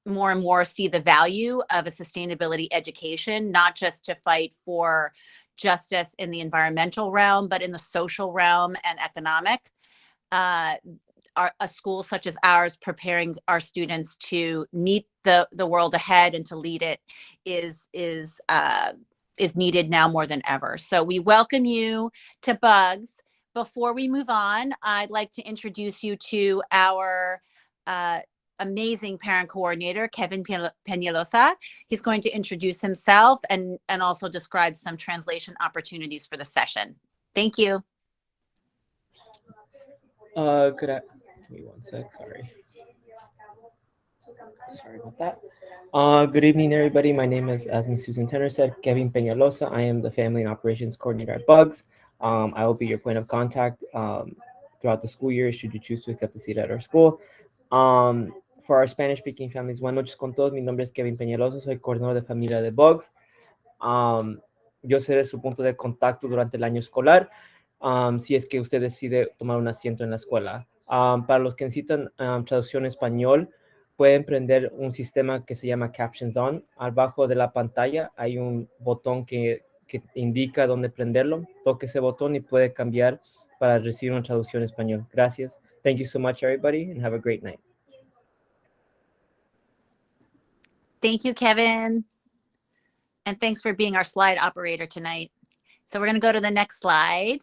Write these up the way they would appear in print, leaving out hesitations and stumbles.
more and more see the value of a sustainability education, not just to fight for justice in the environmental realm, but in the social realm and economic. A school such as ours, preparing our students to meet the world ahead and to lead it is needed now more than ever. So we welcome you to Bugs. Before we move on, I'd like to introduce you to our amazing parent coordinator, Kevin Peñalosa. He's going to introduce himself and also describe some translation opportunities for the session. Thank you. Give me one sec, sorry. Sorry about that. Good evening, everybody. My name is, as Ms. Susan Tenner said, Kevin Peñalosa. I am the Family and Operations Coordinator at Bugs. I will be your point of contact throughout the school year should you choose to accept a seat at our school. For our Spanish-speaking families, buenas noches con todos. Mi nombre es Kevin Peñalosa. Soy coordinador de familia de Bugs. Yo seré su punto de contacto durante el año escolar. Si es que usted decide tomar un asiento en la escuela. Para los que necesitan traducción español, pueden prender un sistema que se llama Captions On. Abajo de la pantalla hay un botón que indica dónde prenderlo. Toque ese botón y puede cambiar para recibir una traducción en español. Gracias. Thank you so much, everybody, and have a great night. Thank you, Kevin. And thanks for being our slide operator tonight. So we're going to go to the next slide.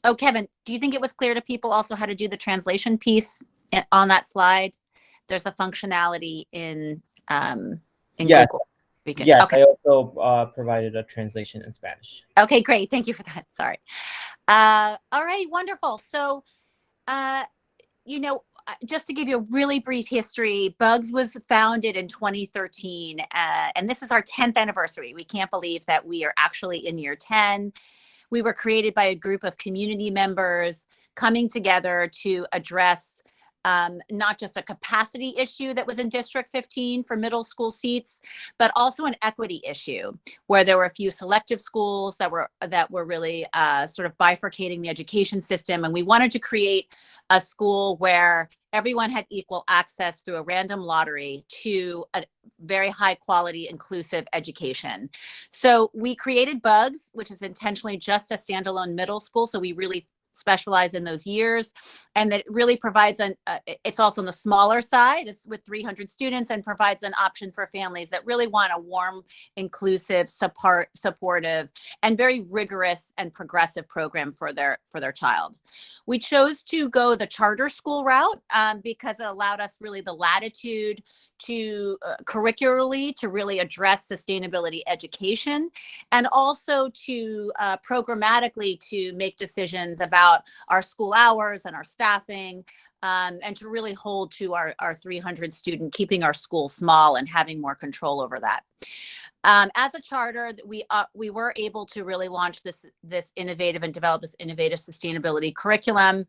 Oh, Kevin, do you think it was clear to people also how to do the translation piece on that slide? There's a functionality in yes. Google. Yes, okay. I also provided a translation in Spanish. Okay, great. Thank you for that. Sorry. All right, wonderful. So, just to give you a really brief history, Bugs was founded in 2013, and this is our 10th anniversary. We can't believe that we are actually in year 10. We were created by a group of community members coming together to address not just a capacity issue that was in District 15 for middle school seats, but also an equity issue where there were a few selective schools that were really sort of bifurcating the education system. And we wanted to create a school where everyone had equal access through a random lottery to a very high quality, inclusive education. So we created Bugs, which is intentionally just a standalone middle school. So we really specialize in those years, and that it really provides it's also on the smaller side, it's with 300 students, and provides an option for families that really want a warm, inclusive, supportive, and very rigorous and progressive program for their child. We chose to go the charter school route because it allowed us really the latitude to curricularly to really address sustainability education, and also to programmatically to make decisions about our school hours and our staffing, and to really hold to our 300 student, keeping our school small and having more control over that. As a charter, we were able to really launch this innovative and develop this innovative sustainability curriculum,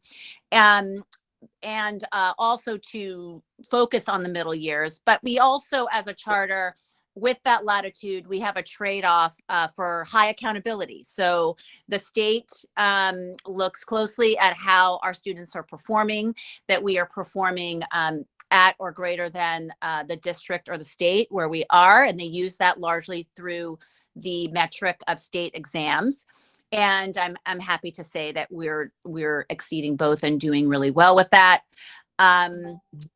and also to focus on the middle years. But we also, as a charter, with that latitude, we have a trade-off for high accountability. So the state looks closely at how our students are performing, that we are performing at or greater than the district or the state where we are, and they use that largely through the metric of state exams. And I'm happy to say that we're exceeding both and doing really well with that.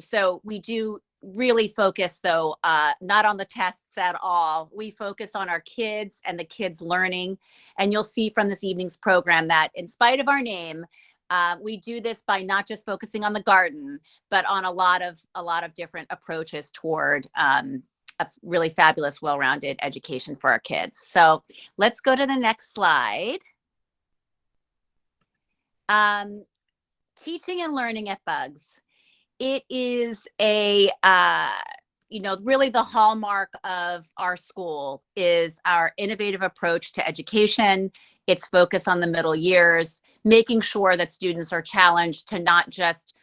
So we do really focus, though, not on the tests at all. We focus on our kids and the kids learning. And you'll see from this evening's program that in spite of our name, we do this by not just focusing on the garden, but on a lot of different approaches toward a really fabulous, well-rounded education for our kids. So let's go to the next slide. Teaching and learning at Bugs. It is a, really the hallmark of our school is our innovative approach to education. Its focus on the middle years, making sure that students are challenged to not just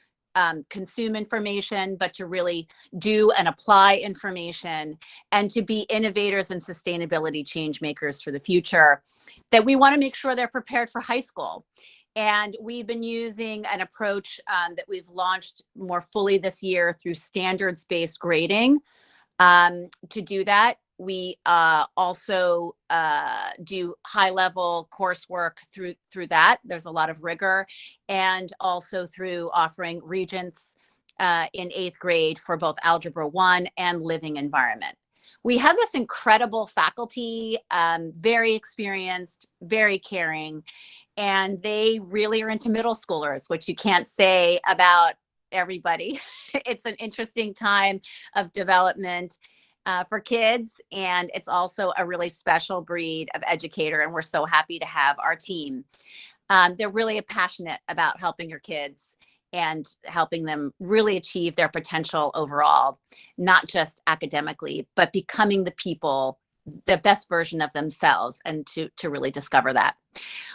consume information, but to really do and apply information, and to be innovators and sustainability change makers for the future. That we want to make sure they're prepared for high school. And we've been using an approach that we've launched more fully this year through standards-based grading. To do that, we also do high-level coursework through that. There's a lot of rigor, and also through offering regents in 8th grade for both Algebra 1 and living environment. We have this incredible faculty, very experienced, very caring, and they really are into middle schoolers, which you can't say about everybody. It's an interesting time of development for kids, and it's also a really special breed of educator, and we're so happy to have our team. They're really passionate about helping your kids and helping them really achieve their potential overall, not just academically, but becoming the people, the best version of themselves, and to really discover that.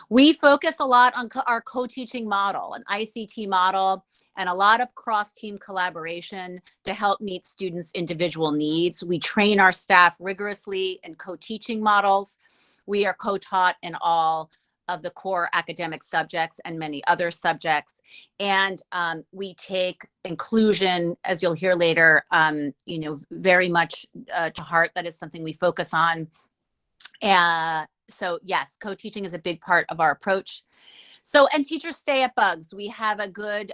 We focus a lot on our co-teaching model, an ICT model, and a lot of cross-team collaboration to help meet students' individual needs. We train our staff rigorously in co-teaching models. We are co-taught in all of the core academic subjects and many other subjects. And we take inclusion, as you'll hear later, very much to heart. That is something we focus on. So yes, co-teaching is a big part of our approach. So, and teachers stay at Bugs. We have a good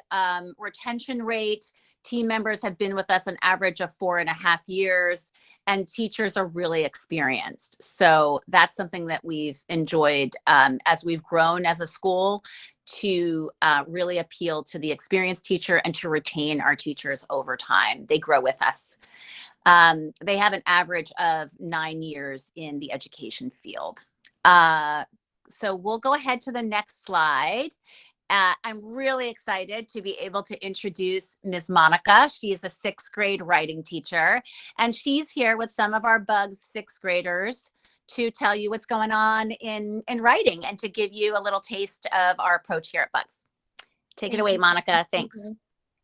retention rate. Team members have been with us an average of 4.5 years, and teachers are really experienced. So that's something that we've enjoyed as we've grown as a school, to really appeal to the experienced teacher and to retain our teachers over time. They grow with us. They have an average of 9 years in the education field. So we'll go ahead to the next slide. I'm really excited to be able to introduce Ms. Monica. She's a 6th grade writing teacher, and she's here with some of our Bugs 6th graders to tell you what's going on in writing and to give you a little taste of our approach here at Bugs. Take it away, Monica. Thanks.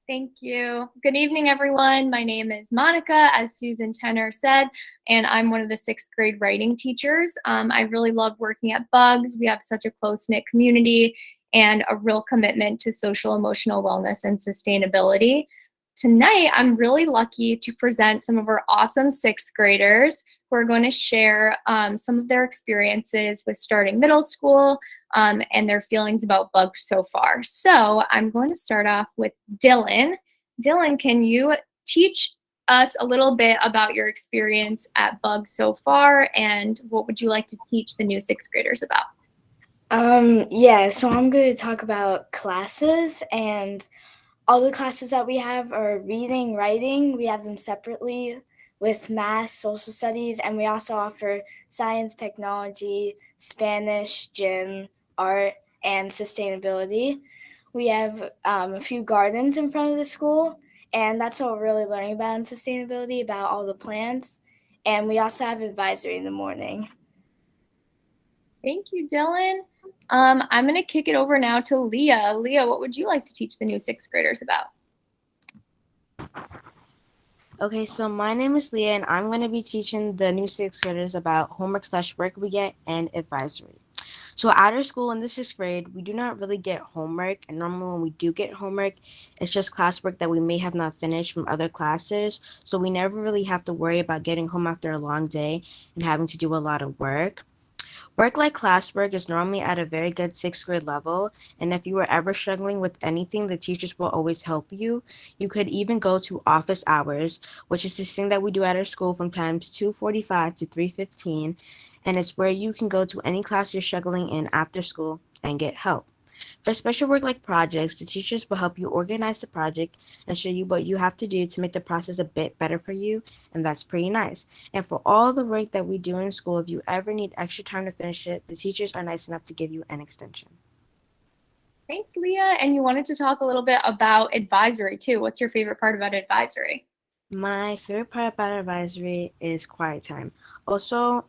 Thank you. Good evening, everyone. My name is Monica, as Susan Tenner said, and I'm one of the 6th grade writing teachers. I really love working at Bugs. We have such a close-knit community and a real commitment to social emotional wellness and sustainability. Tonight, I'm really lucky to present some of our awesome 6th graders who are going to share some of their experiences with starting middle school and their feelings about Bugs so far. So I'm going to start off with Dylan. Dylan, can you teach us a little bit about your experience at Bugs so far, and what would you like to teach the new 6th graders about? So I'm going to talk about classes, and all the classes that we have are reading, writing. We have them separately with math, social studies, and we also offer science, technology, Spanish, gym, art, and sustainability. We have a few gardens in front of the school, and that's what we're really learning about in sustainability, about all the plants. And we also have advisory in the morning. Thank you, Dylan. I'm going to kick it over now to Leah. Leah, what would you like to teach the new 6th graders about? Okay, so my name is Leah, and I'm going to be teaching the new 6th graders about homework/work we get and advisory. So at our school in the 6th grade, we do not really get homework, and normally when we do get homework, it's just classwork that we may have not finished from other classes, so we never really have to worry about getting home after a long day and having to do a lot of work. Work like classwork is normally at a very good 6th grade level, and if you were ever struggling with anything, the teachers will always help you. You could even go to office hours, which is this thing that we do at our school from times 2:45 to 3:15, and it's where you can go to any class you're struggling in after school and get help. For special work like projects, the teachers will help you organize the project and show you what you have to do to make the process a bit better for you, and that's pretty nice. And for all the work that we do in school, if you ever need extra time to finish it, the teachers are nice enough to give you an extension. Thanks, Leah. And you wanted to talk a little bit about advisory too. What's your favorite part about advisory? My favorite part about advisory is quiet time. Also,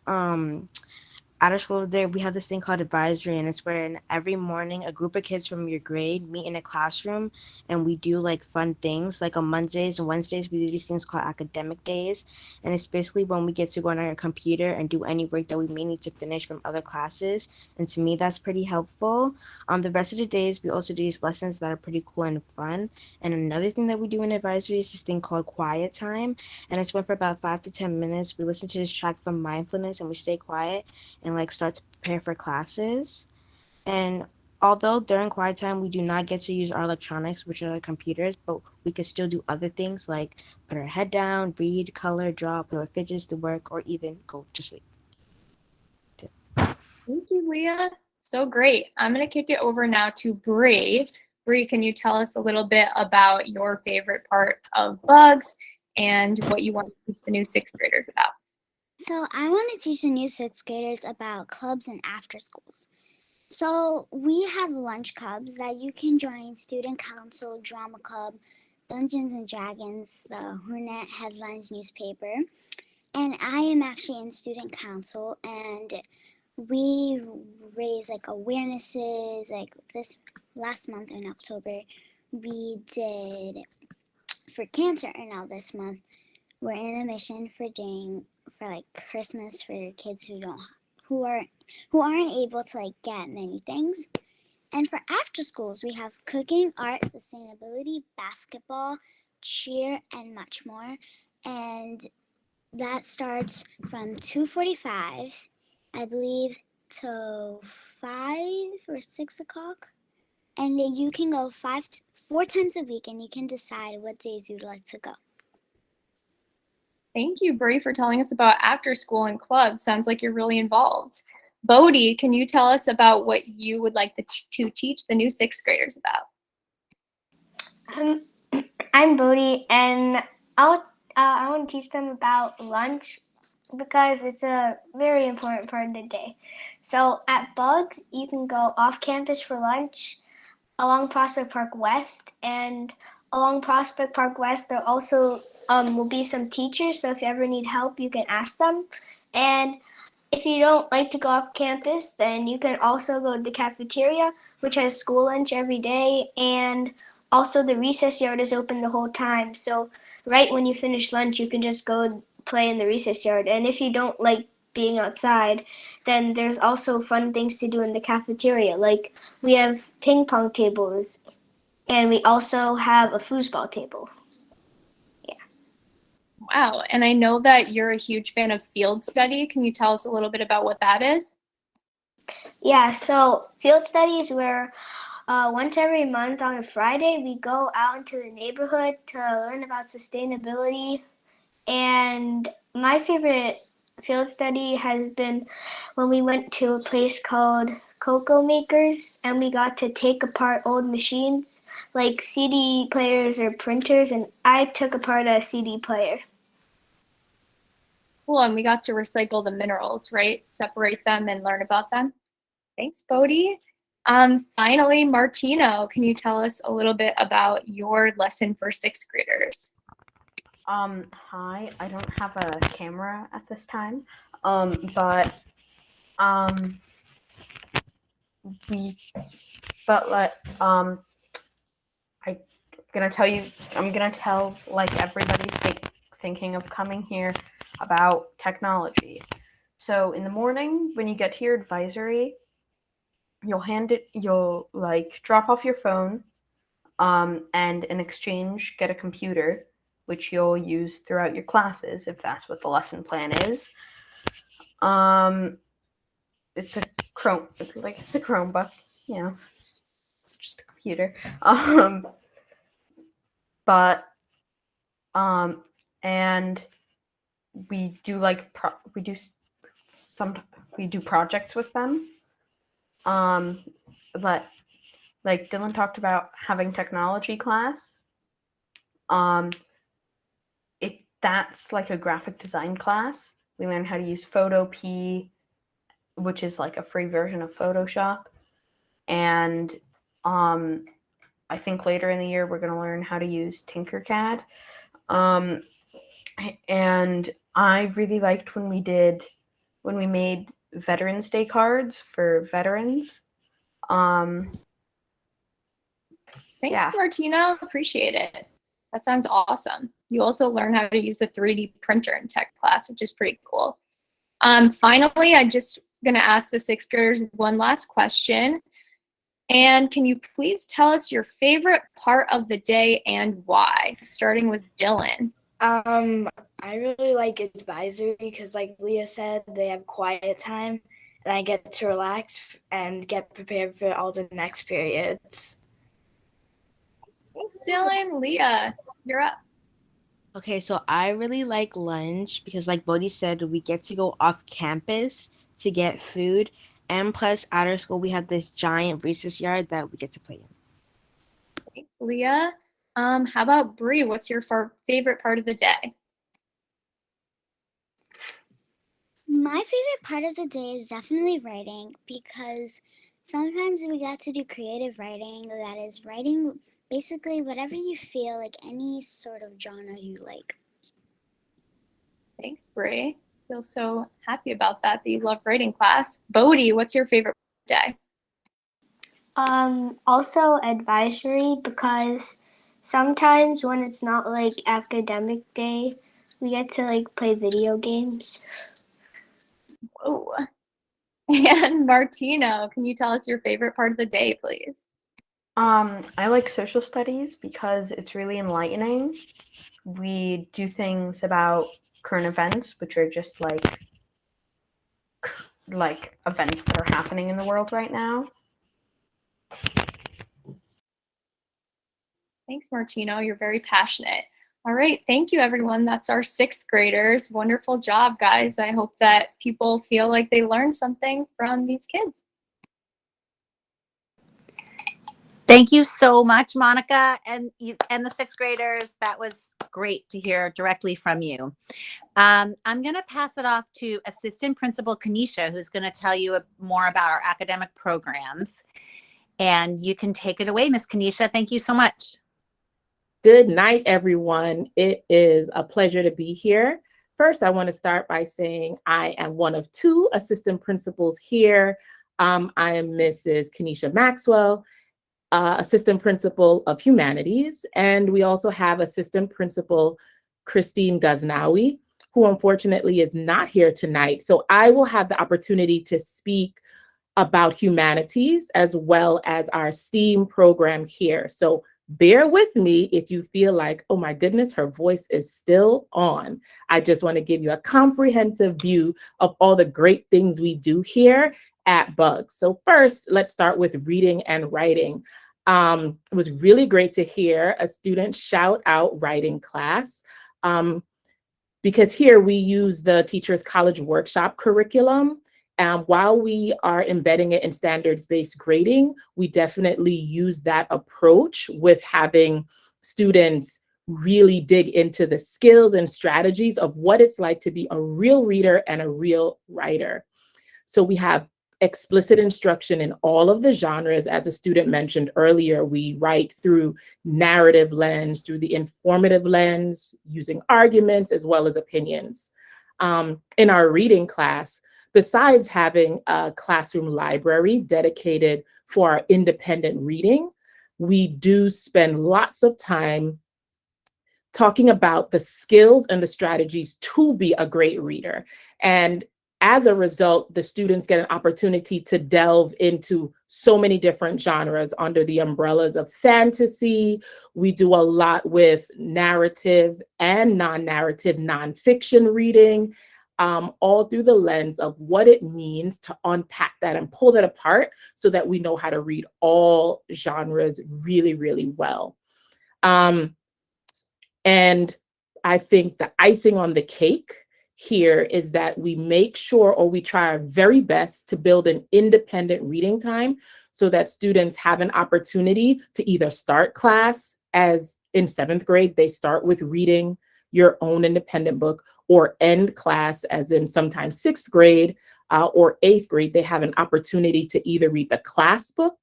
out of school there we have this thing called advisory, and it's where every morning a group of kids from your grade meet in a classroom and we do like fun things. Like on Mondays and Wednesdays we do these things called academic days, and it's basically when we get to go on our computer and do any work that we may need to finish from other classes. And to me that's pretty helpful. The rest of the days we also do these lessons that are pretty cool and fun. And another thing that we do in advisory is this thing called quiet time, and it's when for about 5 to 10 minutes we listen to this track from mindfulness and we stay quiet and like start to prepare for classes. And although during quiet time we do not get to use our electronics, which are like computers, but we could still do other things like put our head down, read, color, draw, put our fidgets to work, or even go to sleep. Thank you, Leah. So great. I'm going to kick it over now to Bree. Bree, can you tell us a little bit about your favorite part of Bugs and what you want to teach the new sixth graders about? So I want to teach the new sixth graders about clubs and after schools. So we have lunch clubs that you can join: Student Council, Drama Club, Dungeons and Dragons, the Hornet Headlines newspaper. And I am actually in Student Council, and we raise like awarenesses. Like this last month in October, we did for cancer, and now this month we're in a mission for doing for like Christmas for kids who aren't able to like get many things. And for after schools, we have cooking, art, sustainability, basketball, cheer, and much more. And that starts from 2:45, I believe, to 5 or 6 o'clock. And then you can go 4 times a week, and you can decide what days you'd like to go. Thank you, Bree, for telling us about after school and clubs. Sounds like you're really involved. Bodhi, can you tell us about what you would like to teach the new sixth graders about? I'm Bodhi, and I want to teach them about lunch because it's a very important part of the day. So at Bugs, you can go off campus for lunch along Prospect Park West, and along Prospect Park West there also will be some teachers, so if you ever need help you can ask them. And if you don't like to go off campus, then you can also go to the cafeteria, which has school lunch every day, and also the recess yard is open the whole time. So right when you finish lunch you can just go play in the recess yard. And if you don't like being outside, then there's also fun things to do in the cafeteria. Like we have ping pong tables, and we also have a foosball table. Wow, and I know that you're a huge fan of field study. Can you tell us a little bit about what that is? Yeah, so field study is where once every month on a Friday we go out into the neighborhood to learn about sustainability. And my favorite field study has been when we went to a place called Cocoa Makers, and we got to take apart old machines like CD players or printers, and I took apart a CD player. Cool, and we got to recycle the minerals, right? Separate them and learn about them. Thanks, Bodhi. Finally, Martino, can you tell us a little bit about your lesson for sixth graders? Hi, I don't have a camera at this time, I'm gonna tell like everybody's thinking of coming here about technology. So in the morning when you get to your advisory, you'll like drop off your phone, and in exchange get a computer, which you'll use throughout your classes if that's what the lesson plan is. It's a Chromebook, you know, it's just a computer. And we do we do projects with them. But like Dylan talked about having technology class. That's like a graphic design class. We learn how to use Photopea, which is like a free version of Photoshop. And I think later in the year we're going to learn how to use Tinkercad. And I really liked when we made Veterans Day cards for veterans. Thanks, Yeah. Martina. Appreciate it. That sounds awesome. You also learn how to use the 3D printer in tech class, which is pretty cool. Finally, I'm just going to ask the sixth graders one last question. And can you please tell us your favorite part of the day and why? Starting with Dylan. I really like advisory because, like Leah said, they have quiet time and I get to relax and get prepared for all the next periods. Thanks, Dylan. Leah, you're up. Okay, so I really like lunch because, like Bodhi said, we get to go off campus to get food. And plus, after school, we have this giant recess yard that we get to play in. Thanks, Leah. How about Bree? What's your favorite part of the day? My favorite part of the day is definitely writing because sometimes we got to do creative writing, that is writing basically whatever you feel, like any sort of genre you like. Thanks, Bree. Feel so happy about that you love writing class. Bodhi, what's your favorite day? Also advisory because sometimes when it's not like academic day, we get to like play video games. Whoa. And Martino, can you tell us your favorite part of the day, please? I like social studies because it's really enlightening. We do things about current events, which are just like events that are happening in the world right now. Thanks, Martino. You're very passionate. All right. Thank you, everyone. That's our sixth graders. Wonderful job, guys. I hope that people feel like they learned something from these kids. Thank you so much, Monica, and the sixth graders. That was great to hear directly from you. I'm going to pass it off to Assistant Principal Kanisha, who's going to tell you more about our academic programs. And you can take it away, Miss Kanisha. Thank you so much. Good night, everyone. It is a pleasure to be here. First, I want to start by saying I am one of two assistant principals here. I am Mrs. Kanisha Maxwell, assistant principal of humanities, and we also have assistant principal Christine Ghaznawi, who unfortunately is not here tonight. So I will have the opportunity to speak about humanities as well as our STEAM program here. So bear with me if you feel like, oh my goodness, her voice is still on. I just want to give you a comprehensive view of all the great things we do here at Bugs. So first, let's start with reading and writing. It was really great to hear a student shout out writing class because here we use the Teachers College Workshop curriculum. While we are embedding it in standards-based grading, we definitely use that approach with having students really dig into the skills and strategies of what it's like to be a real reader and a real writer. So we have explicit instruction in all of the genres. As a student mentioned earlier, we write through narrative lens, through the informative lens, using arguments as well as opinions. In our reading class, besides having a classroom library dedicated for our independent reading, we do spend lots of time talking about the skills and the strategies to be a great reader. And as a result, the students get an opportunity to delve into so many different genres under the umbrellas of fantasy. We do a lot with narrative and non-narrative nonfiction reading, all through the lens of what it means to unpack that and pull that apart so that we know how to read all genres really, really well. And I think the icing on the cake here is that we make sure, or we try our very best to build an independent reading time so that students have an opportunity to either start class, as in 7th grade, they start with reading your own independent book, or end class, as in sometimes 6th grade or 8th grade, they have an opportunity to either read the class book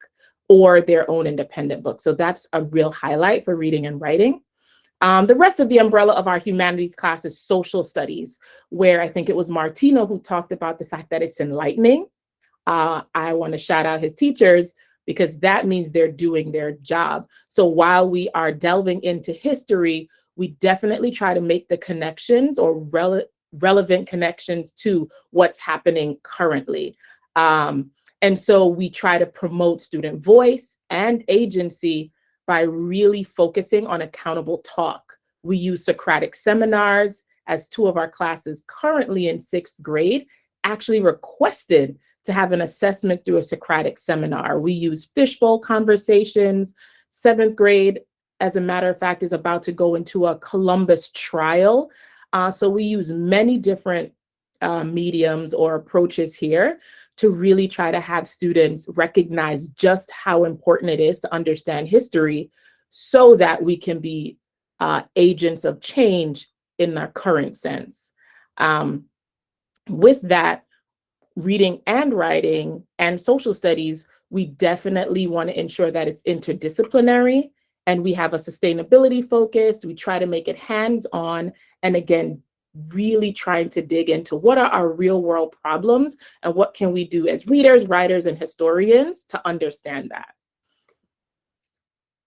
or their own independent book. So that's a real highlight for reading and writing. The rest of the umbrella of our humanities class is social studies, where I think it was Martino who talked about the fact that it's enlightening. I want to shout out his teachers because that means they're doing their job. So while we are delving into history, we definitely try to make the connections or relevant connections to what's happening currently. And so we try to promote student voice and agency by really focusing on accountable talk. We use Socratic seminars, as 2 of our classes currently in 6th grade actually requested to have an assessment through a Socratic seminar. We use fishbowl conversations. 7th grade, as a matter of fact, is about to go into a Columbus trial. So we use many different mediums or approaches here to really try to have students recognize just how important it is to understand history so that we can be agents of change in our current sense. With that, reading and writing and social studies, we definitely want to ensure that it's interdisciplinary and we have a sustainability focused. We try to make it hands-on, and again, really trying to dig into what are our real world problems and what can we do as readers, writers, and historians to understand that.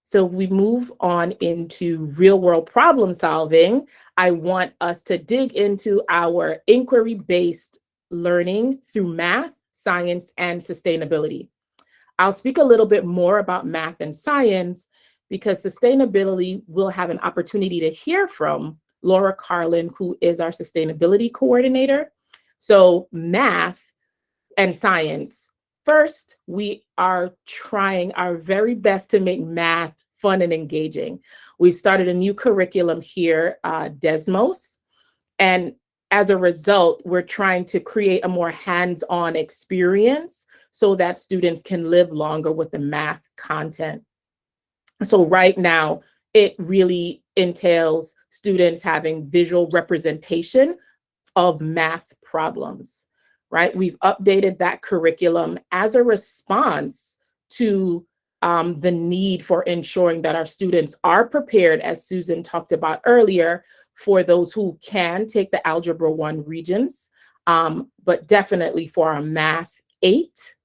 So we move on into real world problem solving. I want us to dig into our inquiry-based learning through math, science, and sustainability. I'll speak a little bit more about math and science because sustainability will have an opportunity to hear from Laura Carlin, who is our sustainability coordinator. So math and science. First, we are trying our very best to make math fun and engaging. We started a new curriculum here, Desmos, and as a result, we're trying to create a more hands-on experience so that students can live longer with the math content. So right now, it really entails students having visual representation of math problems, right? We've updated that curriculum as a response to the need for ensuring that our students are prepared, as Susan talked about earlier, for those who can take the Algebra 1 Regents, but definitely for our Math 8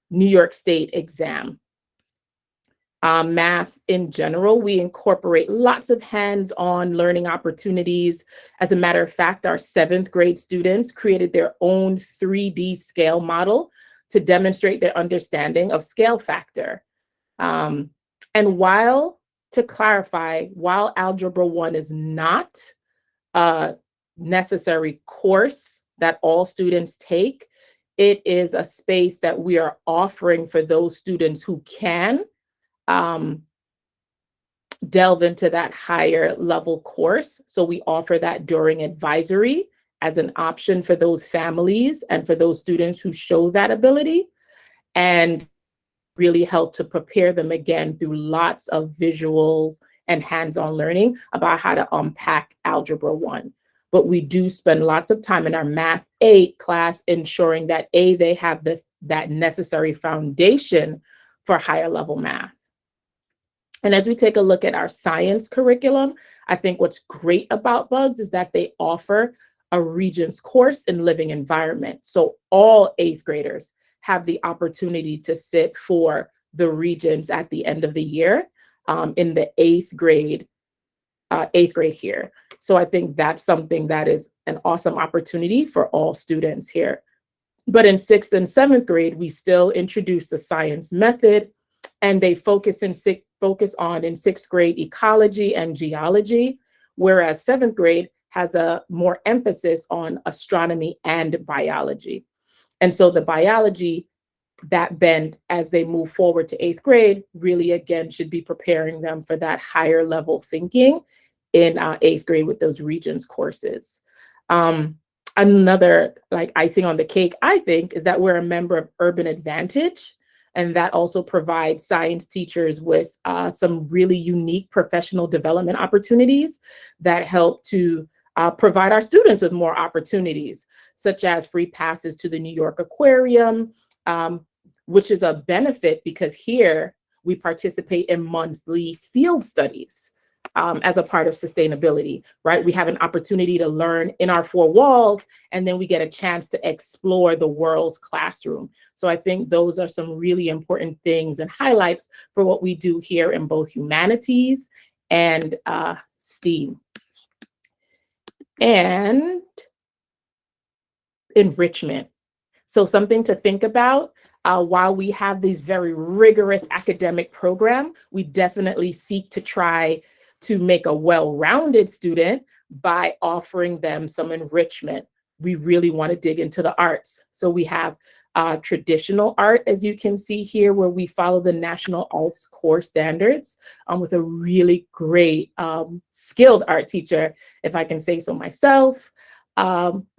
New York State exam. Math in general, we incorporate lots of hands-on learning opportunities. As a matter of fact, our 7th grade students created their own 3D scale model to demonstrate their understanding of scale factor. And to clarify, while Algebra 1 is not a necessary course that all students take, it is a space that we are offering for those students who can delve into that higher level course. So we offer that during advisory as an option for those families and for those students who show that ability, and really help to prepare them again through lots of visuals and hands-on learning about how to unpack Algebra 1. But we do spend lots of time in our Math 8 class ensuring that they have that necessary foundation for higher level math. And as we take a look at our science curriculum, I think what's great about Bugs is that they offer a Regents course in living environment. So all 8th graders have the opportunity to sit for the Regents at the end of the year in the 8th grade here. So I think that's something that is an awesome opportunity for all students here. But in 6th and 7th grade, we still introduce the science method, and they focus on in 6th grade ecology and geology, whereas 7th grade has a more emphasis on astronomy and biology. And so the biology, that bent as they move forward to 8th grade, really again should be preparing them for that higher level thinking in 8th grade with those Regents courses. Another like icing on the cake, I think, is that we're a member of Urban Advantage, and that also provides science teachers with some really unique professional development opportunities that help to provide our students with more opportunities, such as free passes to the New York Aquarium, which is a benefit because here we participate in monthly field studies. as a part of sustainability, right? We have an opportunity to learn in our four walls, and then we get a chance to explore the world's classroom. So I think those are some really important things and highlights for what we do here in both humanities and STEAM. And enrichment. So something to think about. While we have these very rigorous academic program, we definitely seek to try to make a well-rounded student by offering them some enrichment. We really want to dig into the arts. So we have traditional art, as you can see here, where we follow the National Arts Core Standards with a really great skilled art teacher, if I can say so myself.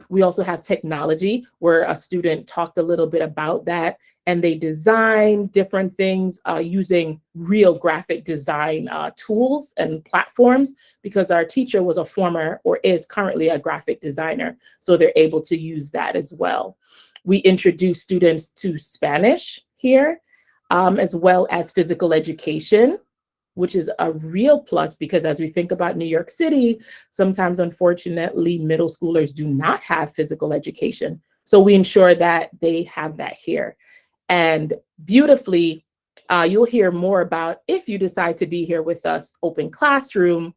We also have technology, where a student talked a little bit about that, and they design different things using real graphic design tools and platforms, because our teacher was a former or is currently a graphic designer, so they're able to use that as well. We introduce students to Spanish here, as well as physical education, which is a real plus, because as we think about New York City, sometimes, unfortunately, middle schoolers do not have physical education. So we ensure that they have that here. And beautifully, you'll hear more about, if you decide to be here with us, Open Classroom,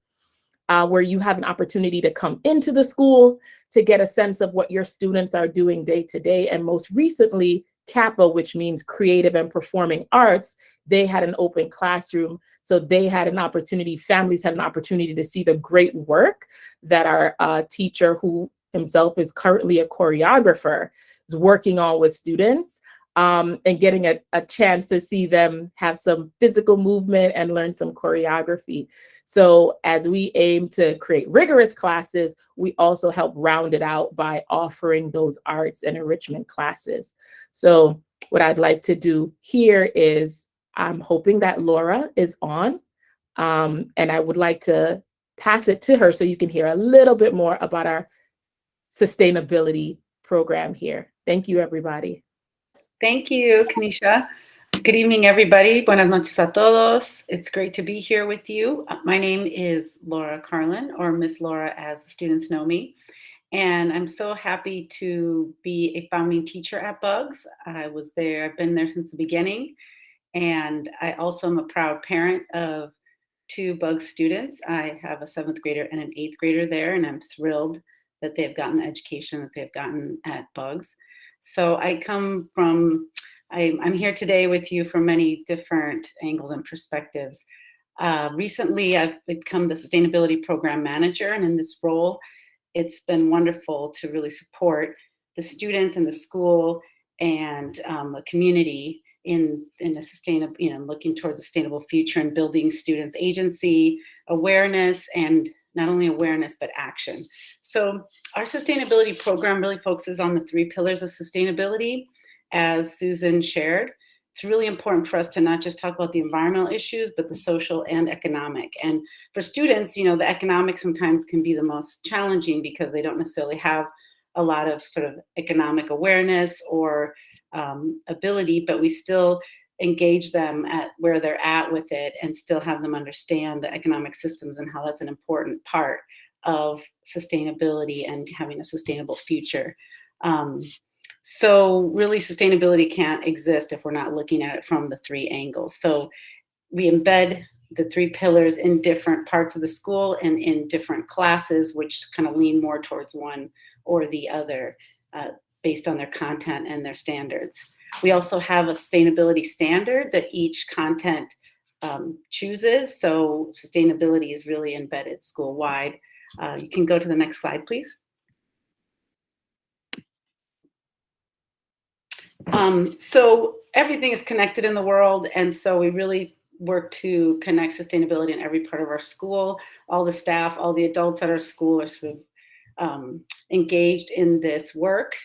where you have an opportunity to come into the school to get a sense of what your students are doing day to day. And most recently, CAPA, which means Creative and Performing Arts, they had an open classroom. So they had an opportunity, families had an opportunity to see the great work that our teacher, who himself is currently a choreographer, is working on with students, and getting a chance to see them have some physical movement and learn some choreography. So as we aim to create rigorous classes, we also help round it out by offering those arts and enrichment classes. So what I'd like to do here is, I'm hoping that Laura is on, and I would like to pass it to her so you can hear a little bit more about our sustainability program here. Thank you, everybody. Thank you, Kanisha. Good evening, everybody. Buenas noches a todos. It's great to be here with you. My name is Laura Carlin, or Miss Laura as the students know me. And I'm so happy to be a founding teacher at Bugs. I was there, I've been there since the beginning. And I also am a proud parent of 2 Bugs students. I have a 7th grader and an 8th grader there, and I'm thrilled that they've gotten the education that they've gotten at Bugs. So I come from, I'm here today with you from many different angles and perspectives. Recently, I've become the sustainability program manager, and in this role, it's been wonderful to really support the students and the school and the community in a sustainable, looking towards a sustainable future and building students' agency, awareness, and not only awareness, but action. So our sustainability program really focuses on the 3 pillars of sustainability, as Susan shared. It's really important for us to not just talk about the environmental issues, but the social and economic. And for students, the economic sometimes can be the most challenging because they don't necessarily have a lot of sort of economic awareness or ability, but we still engage them at where they're at with it and still have them understand the economic systems and how that's an important part of sustainability and having a sustainable future. So really, sustainability can't exist if we're not looking at it from the 3 angles. So we embed the 3 pillars in different parts of the school and in different classes, which kind of lean more towards one or the other based on their content and their standards. We also have a sustainability standard that each content chooses. So sustainability is really embedded school-wide. You can go to the next slide, please. So everything is connected in the world, and so we really work to connect sustainability in every part of our school. All the staff, all the adults at our school are sort of engaged in this work.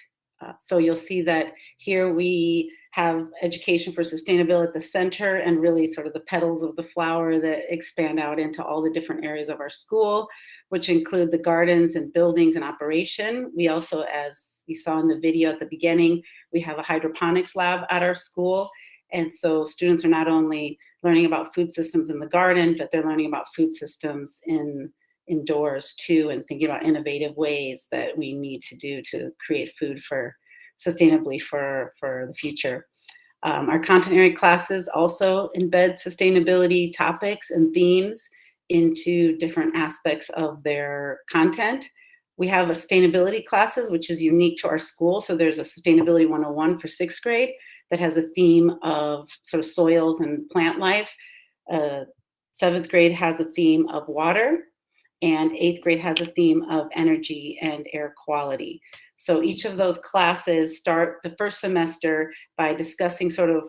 So you'll see that here we have education for sustainability at the center, and really sort of the petals of the flower that expand out into all the different areas of our school, which include the gardens and buildings and operation. We also, as you saw in the video at the beginning, we have a hydroponics lab at our school, And so students are not only learning about food systems in the garden, but they're learning about food systems indoors too, and thinking about innovative ways that we need to do to create food sustainably for the future. Our content area classes also embed sustainability topics and themes into different aspects of their content. We have a sustainability classes, which is unique to our school. So there's a Sustainability 101 for 6th grade that has a theme of sort of soils and plant life. 7th grade has a theme of water, and 8th grade has a theme of energy and air quality. So each of those classes start the first semester by discussing sort of,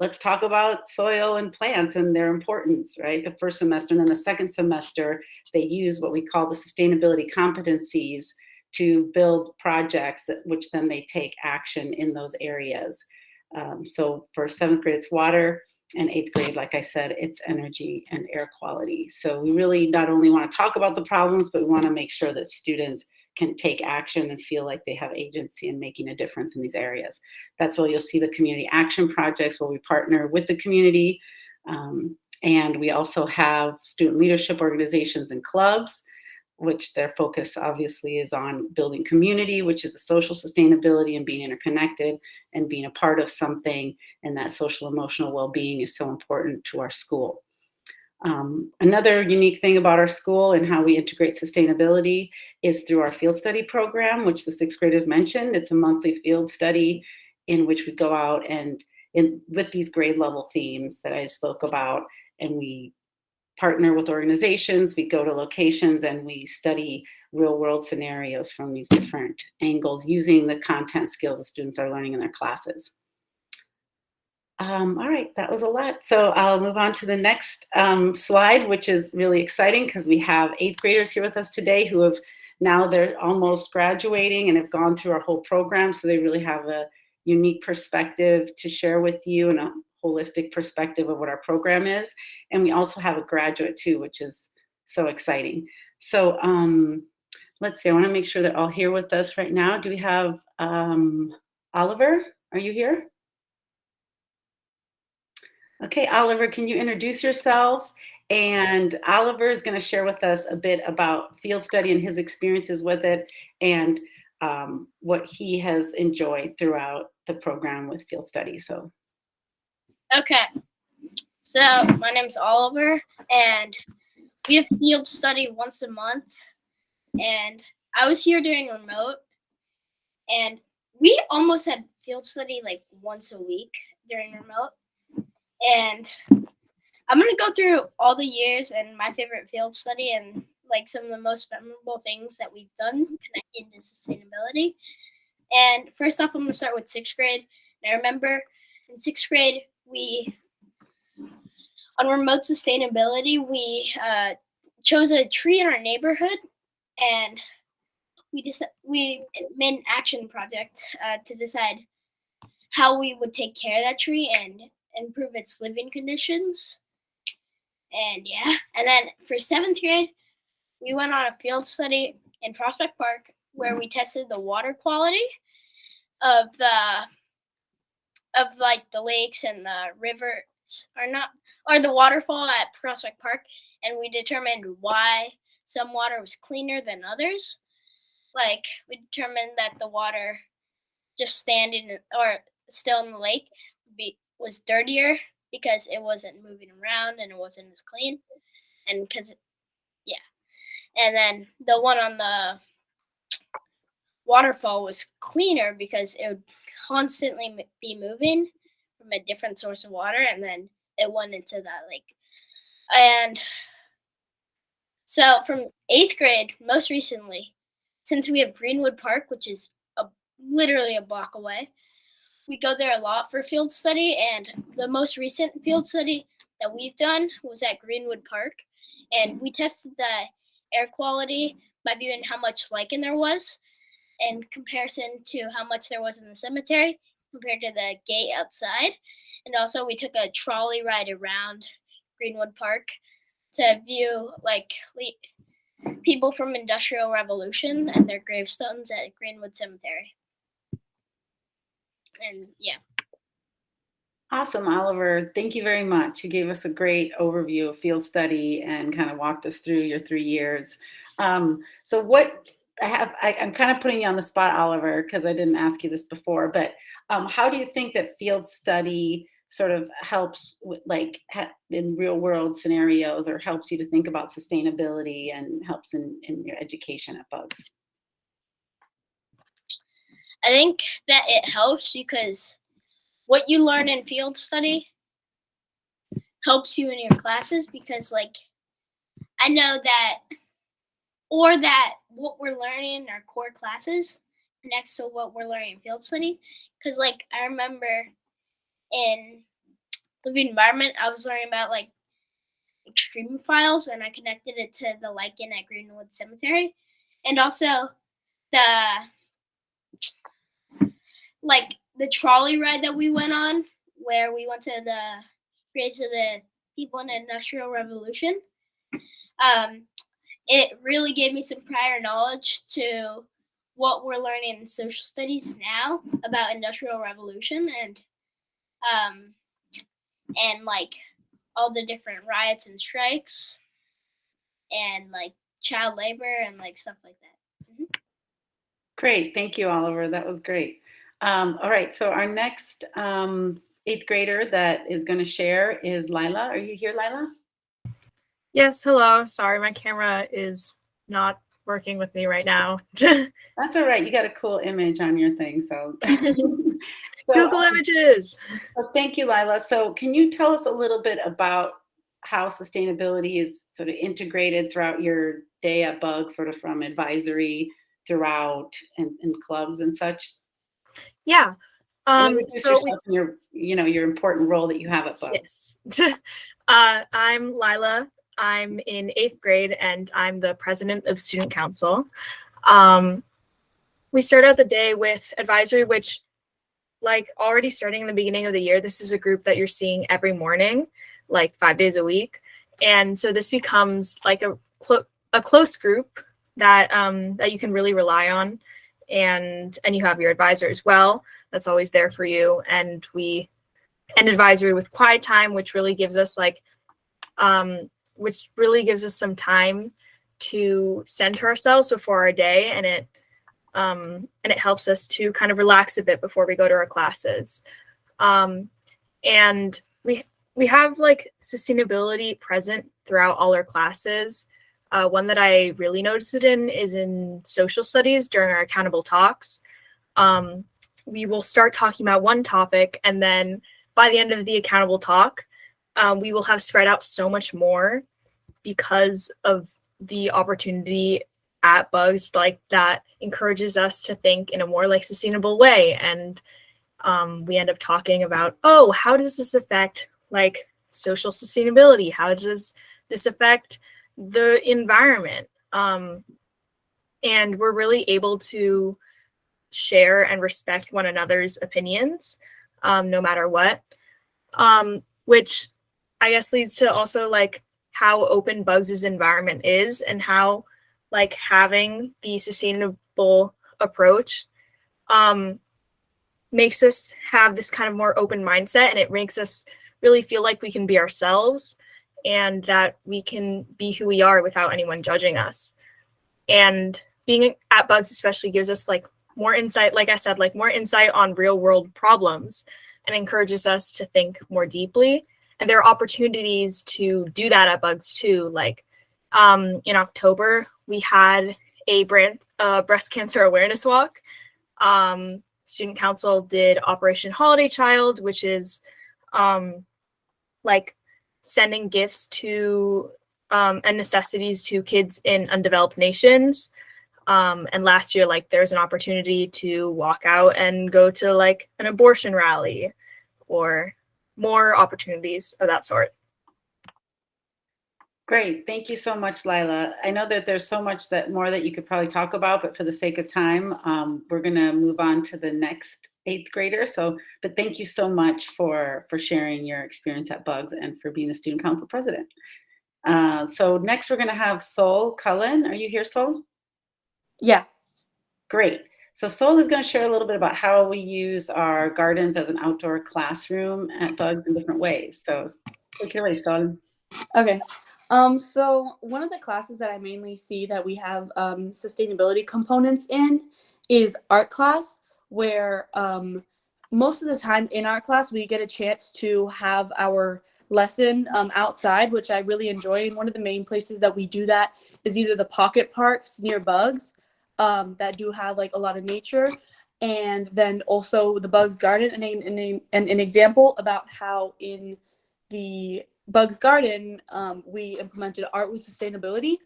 let's talk about soil and plants and their importance, right? The first semester. And then the second semester, they use what we call the sustainability competencies to build projects which then they take action in those areas. So for 7th grade, it's water. And 8th grade, like I said, it's energy and air quality. So we really not only want to talk about the problems, but we want to make sure that students can take action and feel like they have agency in making a difference in these areas. That's where you'll see the community action projects where we partner with the community. And we also have student leadership organizations and clubs, which their focus obviously is on building community, which is a social sustainability and being interconnected and being a part of something. And that social emotional well-being is so important to our school. Another unique thing about our school and how we integrate sustainability is through our field study program, which the 6th graders mentioned. It's a monthly field study in which we go out and with these grade level themes that I spoke about, and we partner with organizations, we go to locations, and we study real world scenarios from these different angles using the content skills the students are learning in their classes. All right, that was a lot. So I'll move on to the next slide, which is really exciting because we have 8th graders here with us today who have now they're almost graduating and have gone through our whole program. So they really have a unique perspective to share with you and a holistic perspective of what our program is. And we also have a graduate too, which is so exciting. So let's see, I want to make sure they're all here with us right now. Do we have Oliver? Are you here? Okay, Oliver, can you introduce yourself? And Oliver is going to share with us a bit about field study and his experiences with it and what he has enjoyed throughout the program with field study. So. Okay, so my name's Oliver, and we have field study once a month, and I was here during remote, and we almost had field study like once a week during remote, and I'm going to go through all the years and my favorite field study and like some of the most memorable things that we've done connected to sustainability. And first off, I'm going to start with 6th grade. And I remember in 6th grade, on remote sustainability, we chose a tree in our neighborhood, and we made an action project to decide how we would take care of that tree and improve its living conditions. And yeah, and then for 7th grade, we went on a field study in Prospect Park where we tested the water quality of like the lakes and the rivers or the waterfall at Prospect Park, and we determined why some water was cleaner than others. Like we determined that the water just standing or still in the lake was dirtier because it wasn't moving around and it wasn't as clean, and and then the one on the waterfall was cleaner because it would constantly be moving from a different source of water, and then it went into that lake. And so from 8th grade, most recently, since we have Greenwood Park, which is literally a block away, we go there a lot for field study, and the most recent field study that we've done was at Greenwood Park, and we tested the air quality by viewing how much lichen there was in comparison to how much there was in the cemetery compared to the gate outside. And also we took a trolley ride around Greenwood Park to view like people from Industrial Revolution and their gravestones at Greenwood Cemetery. And yeah. Awesome, Oliver. Thank you very much. You gave us a great overview of field study and kind of walked us through your 3 years. So what I'm kind of putting you on the spot, Oliver, because I didn't ask you this before, but how do you think that field study sort of helps with in real world scenarios, or helps you to think about sustainability and helps in your education at Bugs? I think that it helps because what you learn in field study helps you in your classes, because like I know that, or that what we're learning in our core classes next to what we're learning in field study. Because like I remember in living environment, I was learning about like extremophiles, and I connected it to the lichen at Greenwood Cemetery, and also the trolley ride that we went on, where we went to the graves of the people in the Industrial Revolution. It really gave me some prior knowledge to what we're learning in social studies now about Industrial Revolution and like all the different riots and strikes and like child labor and like stuff like that. Mm-hmm. Great, thank you, Oliver. That was great. All right, so our next 8th grader that is going to share is Lila. Are you here, Lila? Yes, hello. Sorry, my camera is not working with me right now. That's all right. You got a cool image on your thing, so. Google Images. Well, thank you, Lila. So can you tell us a little bit about how sustainability is sort of integrated throughout your day at Bugs, sort of from advisory throughout and clubs and such? Yeah. Introduce yourself and your important role that you have at Bugs. Yes. I'm Lila. I'm in 8th grade, and I'm the president of student council. We start out the day with advisory, which, like, already starting in the beginning of the year, this is a group that you're seeing every morning, like 5 days a week. And so this becomes like a close group that that you can really rely on, and you have your advisor as well that's always there for you. And we end advisory with quiet time, which really gives us some time to center ourselves before our day, and it helps us to kind of relax a bit before we go to our classes. And we have like sustainability present throughout all our classes. One that I really noticed it in is in social studies during our accountable talks. We will start talking about one topic, and then by the end of the accountable talk, we will have spread out so much more because of the opportunity at Bugs like that encourages us to think in a more like sustainable way. And we end up talking about, how does this affect like social sustainability? How does this affect the environment? And we're really able to share and respect one another's opinions, no matter what, which I guess leads to also like how open Bugs' environment is, and how like having the sustainable approach makes us have this kind of more open mindset, and it makes us really feel like we can be ourselves and that we can be who we are without anyone judging us. And being at Bugs especially gives us like more insight, like I said, like more insight on real world problems, and encourages us to think more deeply. And there are opportunities to do that at Bugs too. Like in October, we had a breast cancer awareness walk. Student council did Operation Holiday Child, which is like sending gifts to and necessities to kids in undeveloped nations. And last year, like there was an opportunity to walk out and go to like an abortion rally, or more opportunities of that sort. Great. Thank you so much, Lila. I know that there's so much more that you could probably talk about, but for the sake of time, we're going to move on to the next 8th grader. But thank you so much for sharing your experience at Bugs and for being the student council president. So next we're going to have Sol Cullen. Are you here, Sol? Yeah. Great. So Sol is going to share a little bit about how we use our gardens as an outdoor classroom at Bugs in different ways. So take it away, Sol. Okay. So one of the classes that I mainly see that we have sustainability components in is art class, where most of the time in art class we get a chance to have our lesson outside, which I really enjoy. And one of the main places that we do that is either the pocket parks near Bugs that do have like a lot of nature, and then also the Bugs Garden. And an example about how in the Bugs Garden, we implemented art with sustainability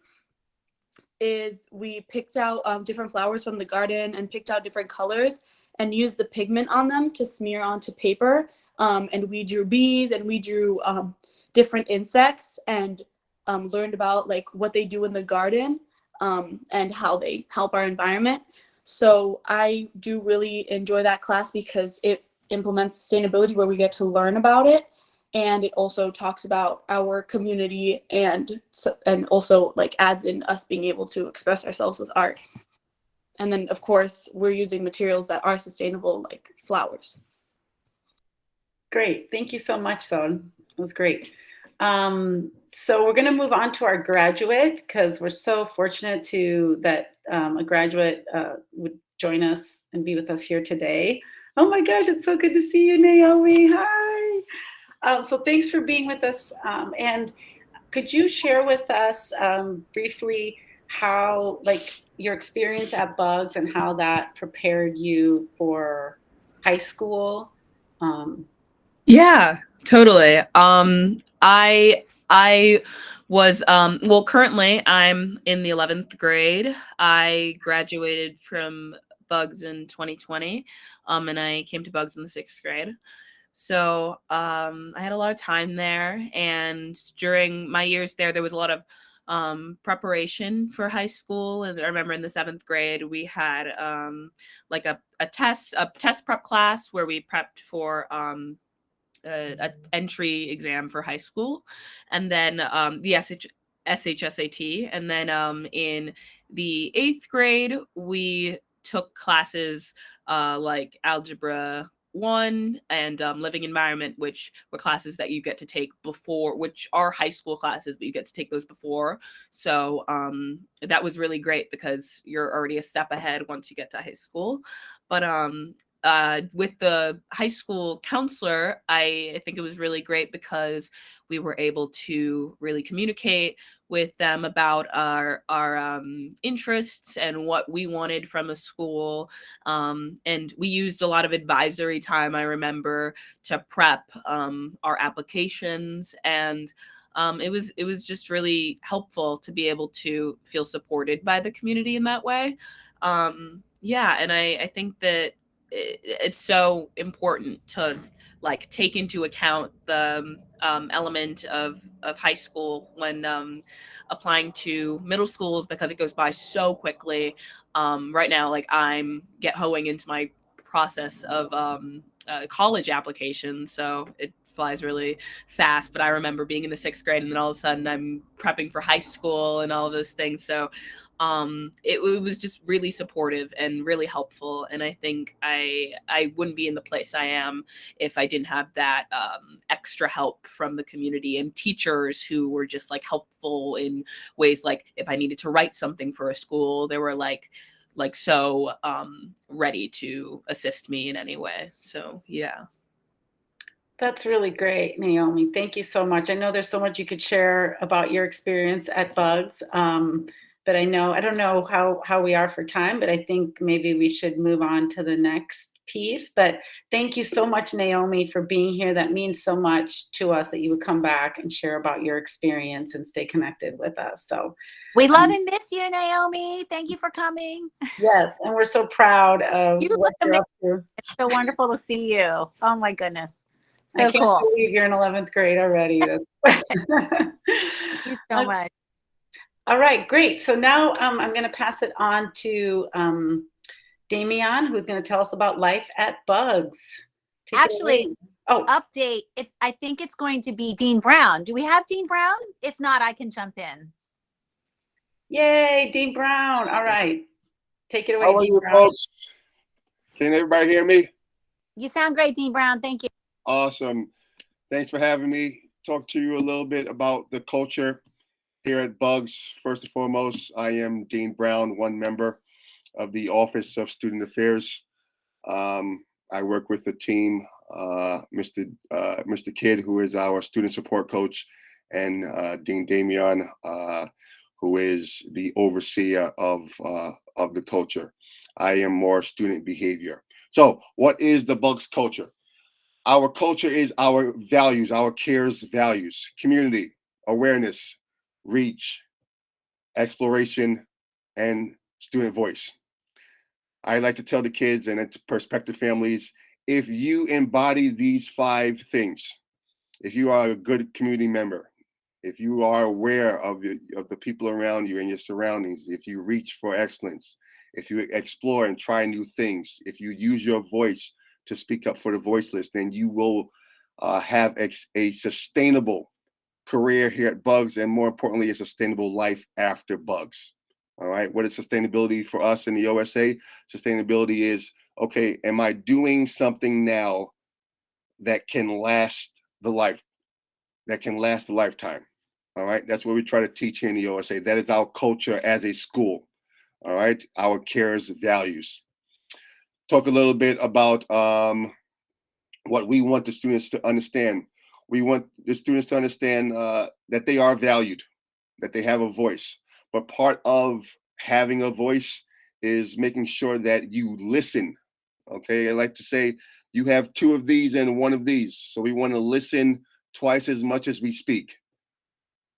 is we picked out different flowers from the garden and picked out different colors and used the pigment on them to smear onto paper. And we drew bees and we drew different insects and learned about like what they do in the garden and how they help our environment. So I do really enjoy that class because it implements sustainability where we get to learn about it. And it also talks about our community and also like adds in us being able to express ourselves with art. And then of course we're using materials that are sustainable, like flowers. Great, thank you so much, Sol. That was great. So we're going to move on to our graduate because we're so fortunate that a graduate would join us and be with us here today. Oh my gosh, it's so good to see you, Naomi. Hi. So thanks for being with us. And could you share with us briefly how, like, your experience at Bugs and how that prepared you for high school? Yeah, totally. I was well, currently I'm in the 11th grade. I graduated from Bugs in 2020, and I came to Bugs in the 6th grade. So I had a lot of time there, and during my years there was a lot of preparation for high school. And I remember in the 7th grade we had like a test prep class where we prepped for an entry exam for high school, and then the SHSAT, and then in the 8th grade we took classes like algebra 1 and living environment, which were classes that you get to take before, which are high school classes, but you get to take those before. So that was really great because you're already a step ahead once you get to high school. But with the high school counselor, I think it was really great because we were able to really communicate with them about our interests and what we wanted from a school. And we used a lot of advisory time, I remember, to prep our applications. And it was just really helpful to be able to feel supported by the community in that way. Yeah, and I think that it's so important to like take into account the element of high school when applying to middle schools, because it goes by so quickly. Right now, like I'm hoeing into my process of college application, so it flies really fast. But I remember being in the 6th grade and then all of a sudden I'm prepping for high school and all of those things. So it was just really supportive and really helpful. And I think I wouldn't be in the place I am if I didn't have that extra help from the community and teachers who were just like helpful in ways like if I needed to write something for a school, they were like so ready to assist me in any way. So yeah. That's really great, Naomi. Thank you so much. I know there's so much you could share about your experience at Bugs, but I don't know how we are for time, but I think maybe we should move on to the next piece. But thank you so much, Naomi, for being here. That means so much to us that you would come back and share about your experience and stay connected with us. So we love and miss you, Naomi. Thank you for coming. Yes, and we're so proud of you what you're up to. It's so wonderful to see you. Oh my goodness. So I can't cool. believe you're in 11th grade already. Thank you so much. All right, great. So now I'm going to pass it on to Damian, who's going to tell us about life at Bugs. Actually, update. I think it's going to be Dean Brown. Do we have Dean Brown? If not, I can jump in. Yay, Dean Brown. All right. Take it away, How are Dean you, Brown. folks? Can everybody hear me? You sound great, Dean Brown. Thank you. Awesome. Thanks for having me. Talk to you a little bit about the culture here at Bugs. First and foremost, I am Dean Brown, one member of the Office of Student Affairs. I work with the team, Mr. Kidd, who is our student support coach, and Dean Damian, who is the overseer of the culture. I am more student behavior. So, what is the Bugs culture? Our culture is our values, our CARES values: community, awareness, reach, exploration, and student voice. I like to tell the kids and prospective families, if you embody these 5 things, if you are a good community member, if you are aware of the people around you and your surroundings, if you reach for excellence, if you explore and try new things, if you use your voice to speak up for the voiceless, then you will have a sustainable career here at Bugs, and more importantly, a sustainable life after Bugs. All right. What is sustainability for us in the OSA? Sustainability is, okay, am I doing something now that can last the lifetime? All right. That's what we try to teach here in the OSA. That is our culture as a school. All right. Our CARES values. Talk a little bit about what we want the students to understand. We want the students to understand that they are valued, that they have a voice. But part of having a voice is making sure that you listen. Okay, I like to say you have 2 of these and 1 of these. So we want to listen twice as much as we speak.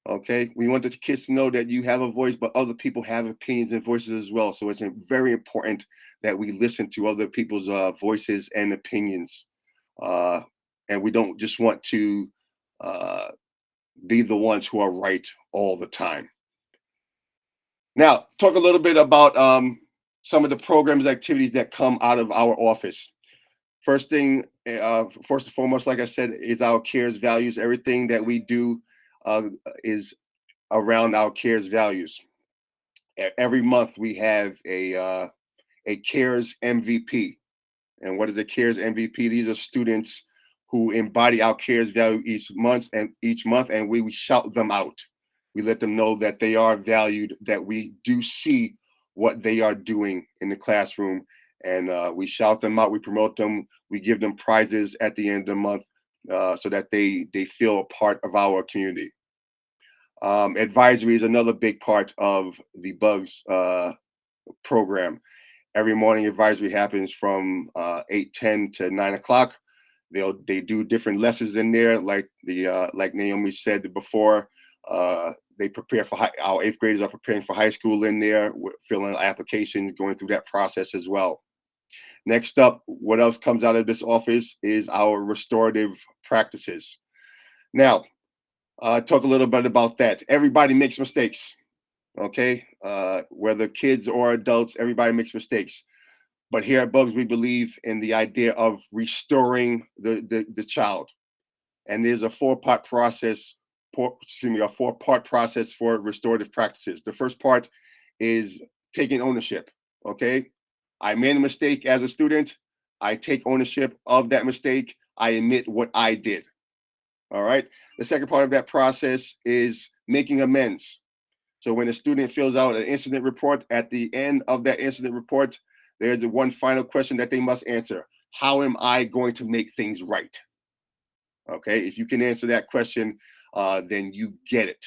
Okay, we want the kids to know that you have a voice, but other people have opinions and voices as well. So it's very important that we listen to other people's voices and opinions. And we don't just want to be the ones who are right all the time. Now, talk a little bit about some of the programs, activities that come out of our office. First and foremost, like I said, is our CARES values. Everything that we do is around our CARES values. Every month we have a CARES MVP. And what is a CARES MVP? These are students who embody our CARES value each month, and we shout them out. We let them know that they are valued, that we do see what they are doing in the classroom, and we shout them out, we promote them, we give them prizes at the end of the month so that they feel a part of our community. Advisory is another big part of the Bugs program. Every morning advisory happens from 8:10 to 9 o'clock. They do different lessons in there, like Naomi said before. They prepare for our 8th graders are preparing for high school in there, filling out applications, going through that process as well. Next up, what else comes out of this office is our restorative practices. Now, talk a little bit about that. Everybody makes mistakes, okay? Whether kids or adults, everybody makes mistakes. But here at Bugs, we believe in the idea of restoring the child. And there's a 4-part process, a 4-part process for restorative practices. The first part is taking ownership, okay? I made a mistake as a student. I take ownership of that mistake. I admit what I did, all right? The second part of that process is making amends. So when a student fills out an incident report, at the end of that incident report, there's the one final question that they must answer. How am I going to make things right? Okay, if you can answer that question, then you get it.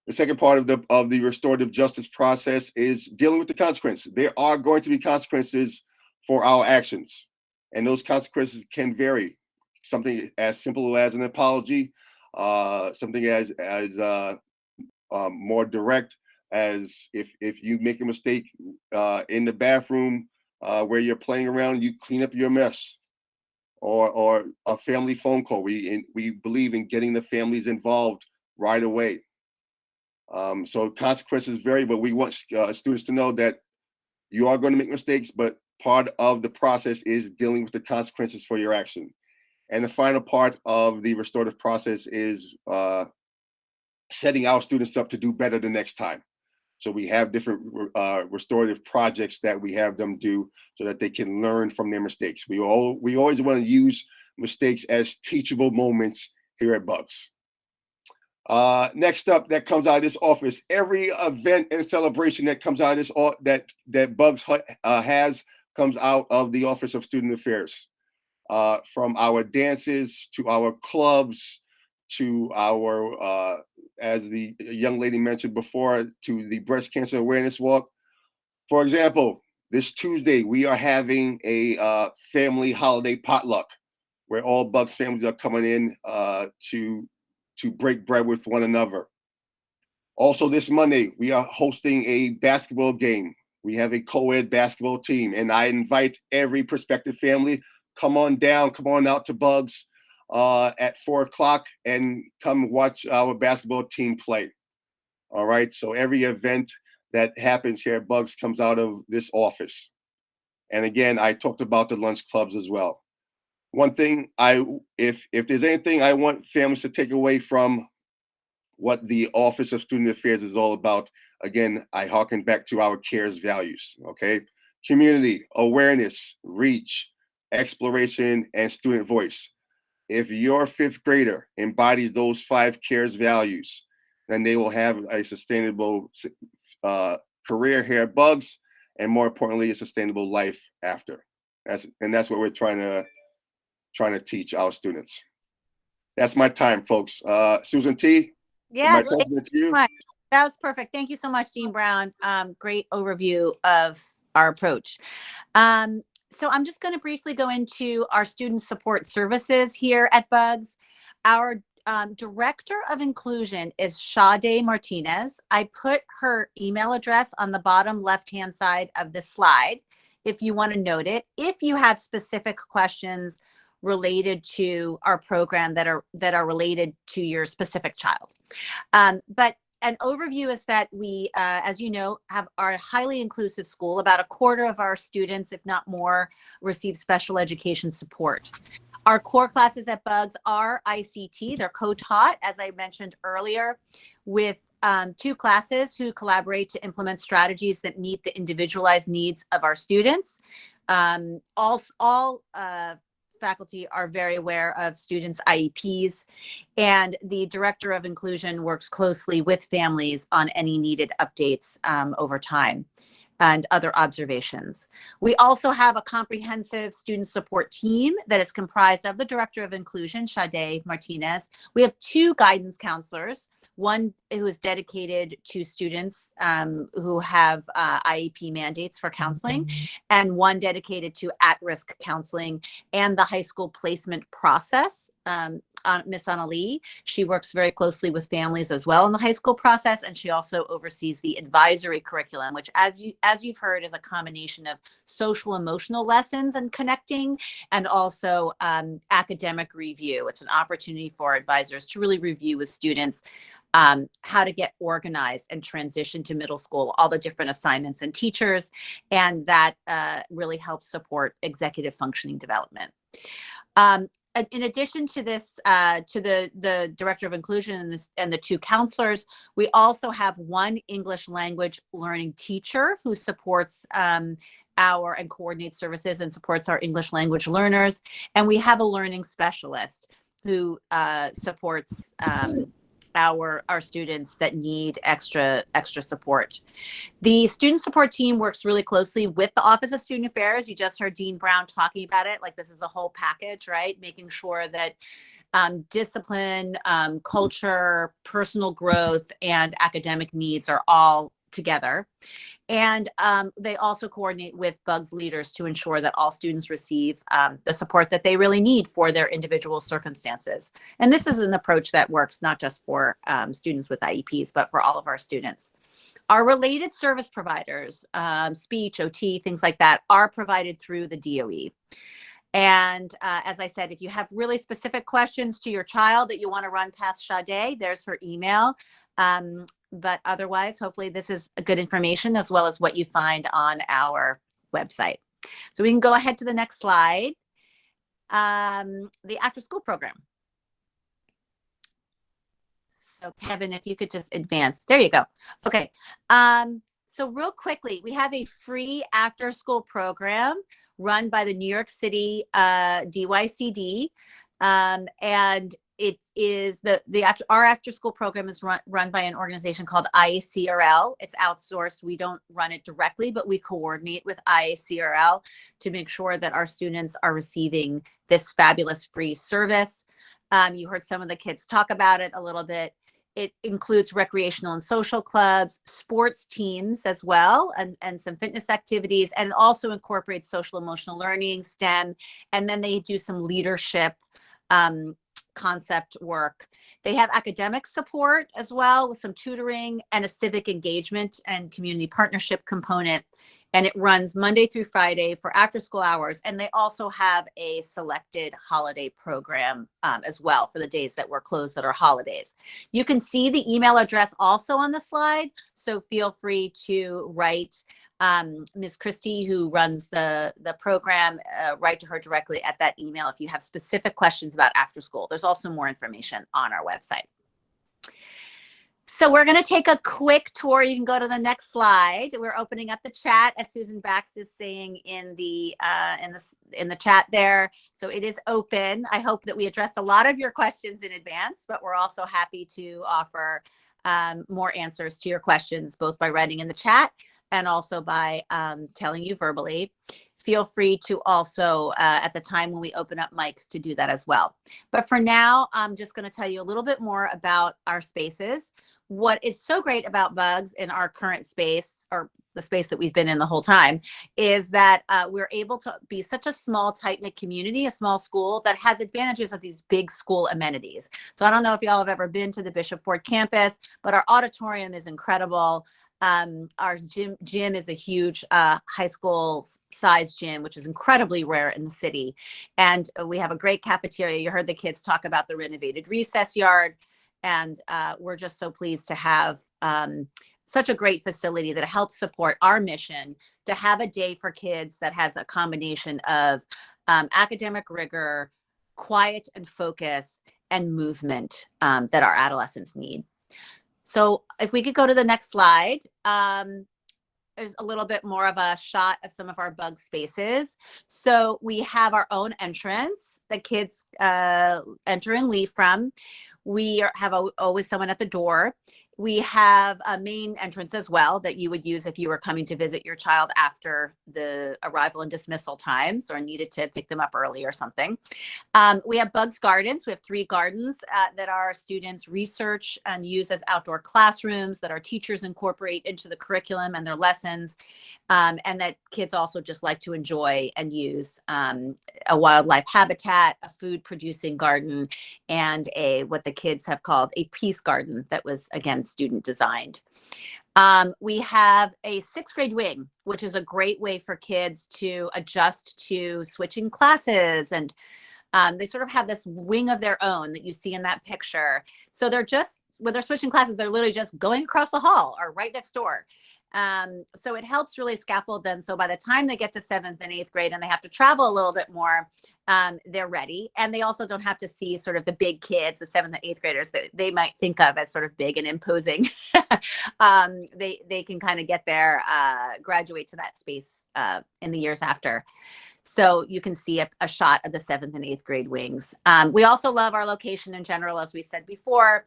The second part of the restorative justice process is dealing with the consequences. There are going to be consequences for our actions, and those consequences can vary. Something as simple as an apology, something as more direct as if you make a mistake in the bathroom where you're playing around, you clean up your mess, or a family phone call. We believe in getting the families involved right away. So consequences vary, but we want students to know that you are going to make mistakes, but part of the process is dealing with the consequences for your action. And the final part of the restorative process is setting our students up to do better the next time. So we have different restorative projects that we have them do so that they can learn from their mistakes. We always want to use mistakes as teachable moments here at Bugs. Next up, that comes out of this office, every event and celebration that comes out of this that Bugs has comes out of the Office of Student Affairs. From our dances to our clubs to our, as the young lady mentioned before, to the breast cancer awareness walk. For example, this Tuesday, we are having a family holiday potluck where all Bugs families are coming in to break bread with one another. Also this Monday, we are hosting a basketball game. We have a co-ed basketball team, and I invite every prospective family, come on down, come on out to Bugs at 4 o'clock and come watch our basketball team play. All right, so every event that happens here at Bugs comes out of this office. And again, I talked about the lunch clubs as well. One thing, if there's anything I want families to take away from what the Office of Student Affairs is all about, again, I harken back to our CARES values, okay? Community, awareness, reach, exploration, and student voice. If your fifth grader embodies those 5 CARES values, then they will have a sustainable career here at Bugs, and more importantly, a sustainable life after. That's what we're trying to teach our students. That's my time, folks. Susan T. Yeah, that was perfect. Thank you so much, Dean Brown. Great overview of our approach. So I'm just going to briefly go into our student support services here at Bugs. Our Director of Inclusion is Sade Martinez. I put her email address on the bottom left-hand side of the slide if you want to note it. If you have specific questions related to our program that are related to your specific child. But an overview is that we, as you know, have our highly inclusive school. About a quarter of our students, if not more, receive special education support. Our core classes at Bugs are ICT. They're co-taught, as I mentioned earlier, with 2 classes who collaborate to implement strategies that meet the individualized needs of our students. All faculty are very aware of students' IEPs, and the Director of Inclusion works closely with families on any needed updates over time and other observations. We also have a comprehensive student support team that is comprised of the Director of Inclusion, Sade Martinez. We have 2 guidance counselors, one who is dedicated to students who have IEP mandates for counseling, and one dedicated to at-risk counseling and the high school placement process. Miss Annalie, she works very closely with families as well in the high school process, and she also oversees the advisory curriculum, which, as you've heard, is a combination of social emotional lessons and connecting, and also academic review. It's an opportunity for advisors to really review with students how to get organized and transition to middle school, all the different assignments and teachers, and that really helps support executive functioning development. In addition to this, to the Director of Inclusion and the 2 counselors, we also have 1 English language learning teacher who supports and coordinates services and supports our English language learners. And we have a learning specialist who supports our students that need extra support. The student support team works really closely with the Office of Student Affairs. You just heard Dean Brown talking about it. Like, this is a whole package, right? Making sure that discipline, culture, personal growth, and academic needs are all together. And they also coordinate with Bugs leaders to ensure that all students receive the support that they really need for their individual circumstances. And this is an approach that works not just for students with IEPs, but for all of our students. Our related service providers, speech, OT, things like that, are provided through the DOE. And as I said, if you have really specific questions to your child that you want to run past Sade, there's her email. But otherwise, hopefully this is good information as well as what you find on our website. So we can go ahead to the next slide. The after school program. So Kevin, if you could just advance. There you go. Okay. So real quickly, we have a free after school program run by the New York City DYCD. And it is our after school program is run by an organization called IACRL. It's outsourced. We don't run it directly, but we coordinate with IACRL to make sure that our students are receiving this fabulous free service. You heard some of the kids talk about it a little bit. It includes recreational and social clubs, sports teams as well, and some fitness activities, and also incorporates social emotional learning, STEM, and then they do some leadership concept work. They have academic support as well with some tutoring and a civic engagement and community partnership component. And it runs Monday through Friday for after school hours. And they also have a selected holiday program as well for the days that were closed that are holidays. You can see the email address also on the slide. So feel free to write Ms. Christie, who runs the program, write to her directly at that email if you have specific questions about after school. There's also more information on our website. So we're going to take a quick tour. You can go to the next slide. We're opening up the chat, as Susan Bax is saying in the chat there. So it is open. I hope that we addressed a lot of your questions in advance, but we're also happy to offer more answers to your questions, both by writing in the chat and also by telling you verbally. Feel free to also, at the time when we open up mics, to do that as well. But for now, I'm just going to tell you a little bit more about our spaces. What is so great about Bugs in our current space, or the space that we've been in the whole time, is that we're able to be such a small, tight-knit community, a small school that has advantages of these big school amenities. So I don't know if y'all have ever been to the Bishop Ford campus, but our auditorium is incredible. Our gym is a huge high school size gym, which is incredibly rare in the city. And we have a great cafeteria. You heard the kids talk about the renovated recess yard. And we're just so pleased to have such a great facility that helps support our mission to have a day for kids that has a combination of academic rigor, quiet and focus, and movement that our adolescents need. So if we could go to the next slide, there's a little bit more of a shot of some of our bug spaces. So we have our own entrance that kids enter and leave from. We have always someone at the door. We have a main entrance as well that you would use if you were coming to visit your child after the arrival and dismissal times or needed to pick them up early or something. We have Bugs Gardens. We have 3 gardens that our students research and use as outdoor classrooms that our teachers incorporate into the curriculum and their lessons, and that kids also just like to enjoy and use. A wildlife habitat, a food producing garden, and what the kids have called a peace garden that was, again, student designed. We have a 6th grade wing, which is a great way for kids to adjust to switching classes. And they sort of have this wing of their own that you see in that picture. So they're just, when they're switching classes, they're literally just going across the hall or right next door. So it helps really scaffold them. So by the time they get to 7th and 8th grade and they have to travel a little bit more, they're ready. And they also don't have to see sort of the big kids, the 7th and 8th graders that they might think of as sort of big and imposing. They can kind of get there, graduate to that space in the years after. So you can see a shot of the 7th and 8th grade wings. We also love our location in general, as we said before.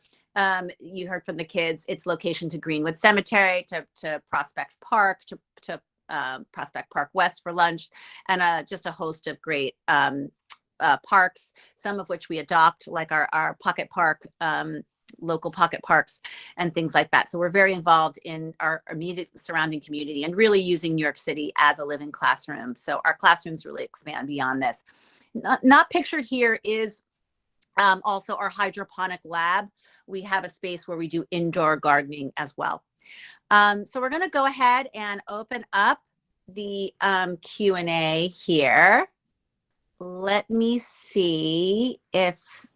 You heard from the kids, its location to Greenwood Cemetery, to Prospect Park, to Prospect Park West for lunch, and just a host of great parks, some of which we adopt, like our pocket park, local pocket parks and things like that. So we're very involved in our immediate surrounding community and really using New York City as a living classroom. So our classrooms really expand beyond this. Not pictured here is also our hydroponic lab. We have a space where we do indoor gardening as well. So we're going to go ahead and open up the Q&A here. Let me see if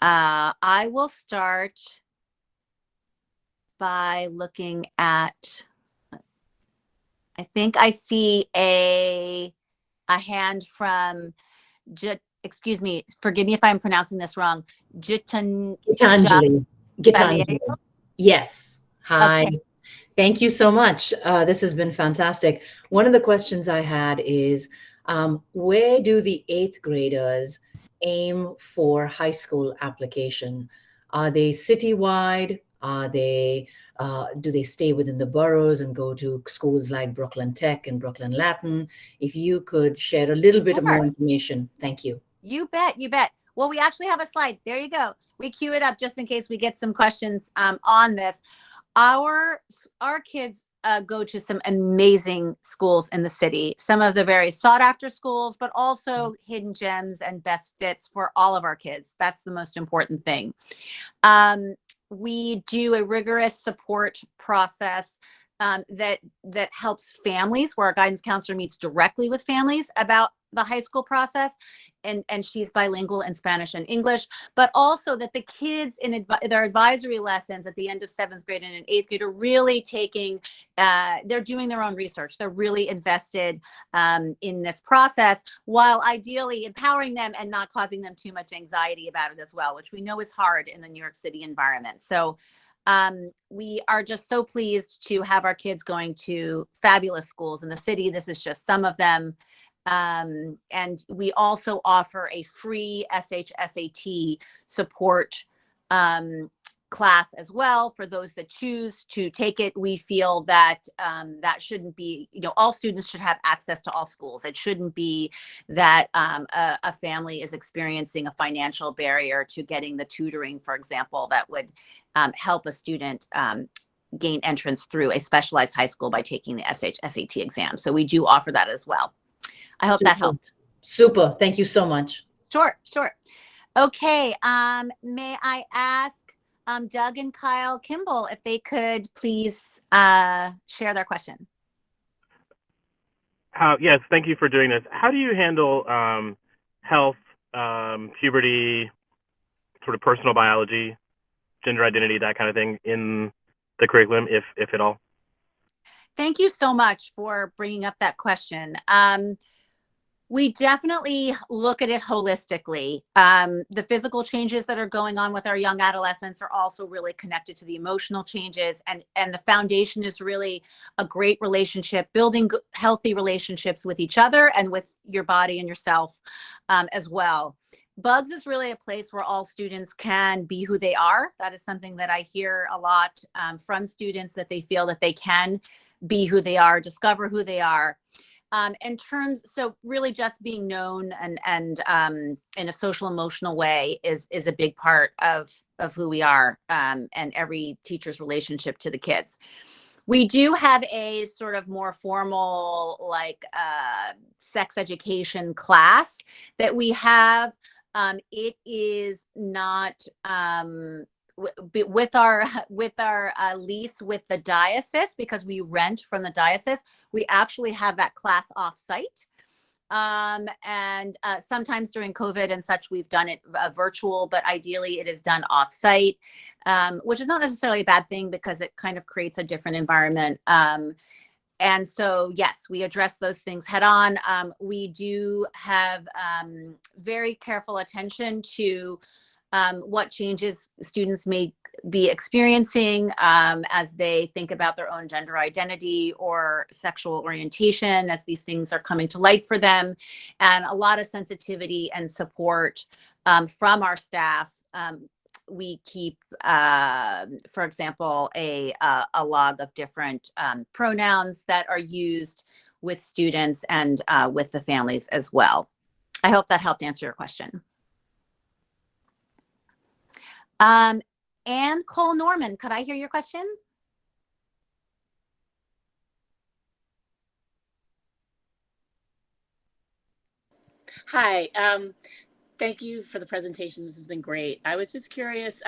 I will start by looking at, I think I see a hand from, excuse me, forgive me if I'm pronouncing this wrong, Gitanjali. Gitanjali. Valiego? Yes. Hi. Okay. Thank you so much. This has been fantastic. One of the questions I had is, where do the eighth graders aim for high school application? Are they citywide? Are they, do they stay within the boroughs and go to schools like Brooklyn Tech and Brooklyn Latin? If you could share a little bit more Sure. information. Thank you. You bet. You bet. Well, we actually have a slide. There you go. We queue it up just in case we get some questions on this. Our kids go to some amazing schools in the city, some of the very sought after schools, but also hidden gems and best fits for all of our kids. That's the most important thing. We do a rigorous support process that helps families, where our guidance counselor meets directly with families about the high school process, and she's bilingual in Spanish and English, but also that the kids in their advisory lessons at the end of 7th grade and in 8th grade are really taking, they're doing their own research. They're really invested in this process, while ideally empowering them and not causing them too much anxiety about it as well, which we know is hard in the New York City environment. So we are just so pleased to have our kids going to fabulous schools in the city. This is just some of them. And we also offer a free SHSAT support class as well for those that choose to take it. We feel that that shouldn't be, all students should have access to all schools. It shouldn't be that a family is experiencing a financial barrier to getting the tutoring, for example, that would help a student gain entrance through a specialized high school by taking the SHSAT exam. So we do offer that as well. I hope that helped. Super. Thank you so much. Sure. Okay. May I ask Doug and Kyle Kimball if they could please share their question? Yes, thank you for doing this. How do you handle health, puberty, sort of personal biology, gender identity, that kind of thing in the curriculum, if at all? Thank you so much for bringing up that question. We definitely look at it holistically. The physical changes that are going on with our young adolescents are also really connected to the emotional changes, and the foundation is really a great relationship, building healthy relationships with each other and with your body and yourself as well. Bugs is really a place where all students can be who they are. That is something that I hear a lot from students, that they feel that they can be who they are, discover who they are. So really just being known and in a social emotional way is a big part of who we are, and every teacher's relationship to the kids. We do have a sort of more formal, like sex education class that we have. It is not with our lease with the diocese, because we rent from the diocese. We actually have that class off-site, and sometimes during COVID and such, we've done it virtual, but ideally it is done off-site, which is not necessarily a bad thing, because it kind of creates a different environment. And so, yes, we address those things head on. We do have very careful attention to what changes students may be experiencing as they think about their own gender identity or sexual orientation, as these things are coming to light for them, and a lot of sensitivity and support from our staff. We keep, for example, a log of different pronouns that are used with students and with the families as well. I hope that helped answer your question. Anne Cole Norman, could I hear your question? Hi, thank you for the presentation. This has been great. I was just curious,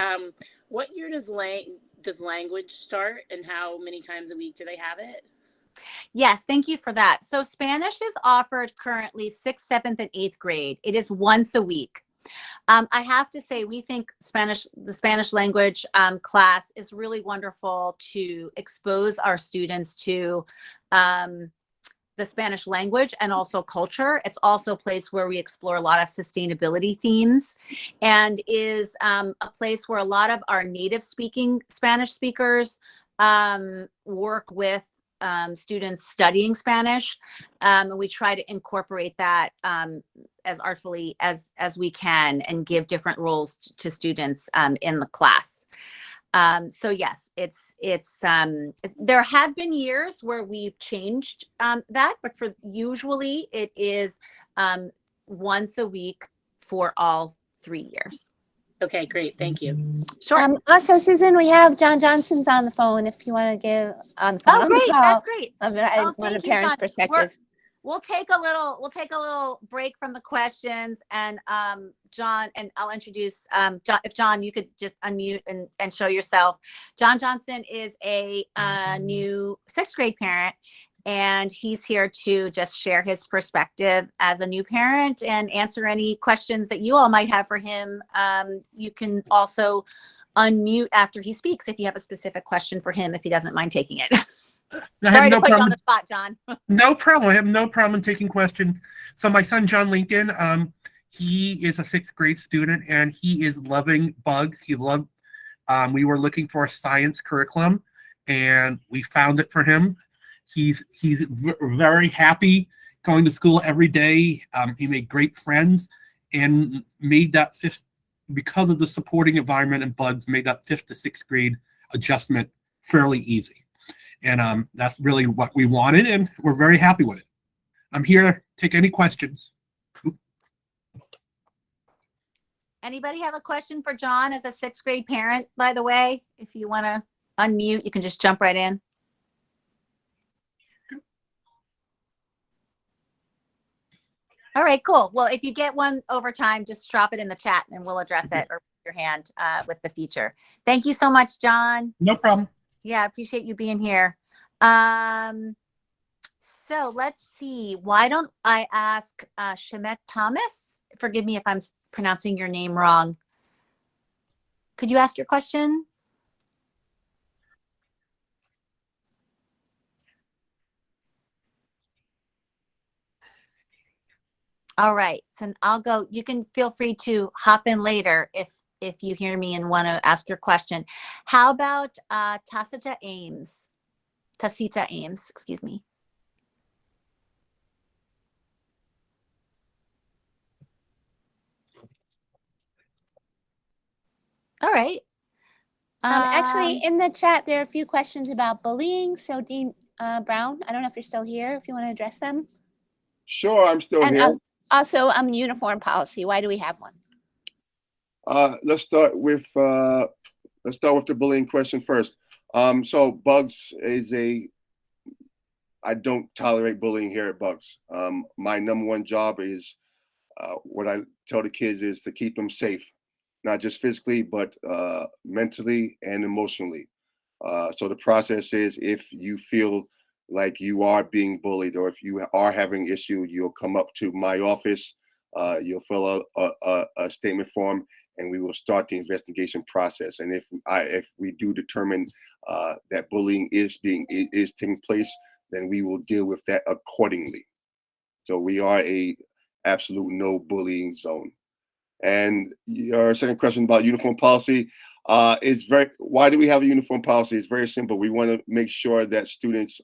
what year does language start, and how many times a week do they have it? Yes, thank you for that. So Spanish is offered currently 6th, 7th, and 8th grade. It is once a week. I have to say, we think the Spanish language class is really wonderful to expose our students to the the Spanish language and also culture. It's also a place where we explore a lot of sustainability themes, and is a place where a lot of our native speaking Spanish speakers work with students studying Spanish. And we try to incorporate that as artfully as we can, and give different roles to students in the class. So yes, it's there have been years where we've changed that, but for usually it is once a week for all 3 years. Okay, great. Thank you. Sure. Also, Susan, we have John Johnson's on the phone. If you want to give on the phone. Oh, great! That's great. I want a Thank you, parent's John. perspective. We'll take a little break from the questions, and John, and I'll introduce John. If John, you could just unmute and show yourself. John Johnson is a new 6th grade parent, and he's here to just share his perspective as a new parent and answer any questions that you all might have for him. You can also unmute after he speaks if you have a specific question for him, if he doesn't mind taking it. I have Sorry no to put you on problem. the spot, John. No problem. I have no problem taking questions. So my son, John Lincoln, he is a 6th grade student, and he is loving bugs. He loved, we were looking for a science curriculum, and we found it for him. He's very happy going to school every day. He made great friends, and made that because of the supporting environment and bugs, made that 5th to 6th grade adjustment fairly easy. And that's really what we wanted, and we're very happy with it. I'm here to take any questions. Anybody have a question for John as a 6th grade parent, by the way? If you want to unmute, you can just jump right in. All right, cool. Well, if you get one over time, just drop it in the chat and we'll address it, or raise your hand with the feature. Thank you so much, John. No problem. Yeah, I appreciate you being here. So let's see. Why don't I ask Shemet Thomas? Forgive me if I'm pronouncing your name wrong. Could you ask your question? All right, so I'll go. You can feel free to hop in later if you hear me and want to ask your question. How about Tacita Ames, excuse me. All right. Actually, in the chat, there are a few questions about bullying. So Dean Brown, I don't know if you're still here, if you want to address them. Sure, I'm still And here. also, uniform policy. Why do we have one? Let's start with the bullying question first. So Bugs is I don't tolerate bullying here at Bugs. My number one job is what I tell the kids is to keep them safe, not just physically, but mentally and emotionally. So the process is, if you feel like you are being bullied, or if you are having issue, you'll come up to my office. You'll fill out a statement form, and we will start the investigation process. And if we do determine that bullying is taking place, then we will deal with that accordingly. So we are a absolute no bullying zone. And your second question about uniform policy is why do we have a uniform policy? It's very simple. We want to make sure that students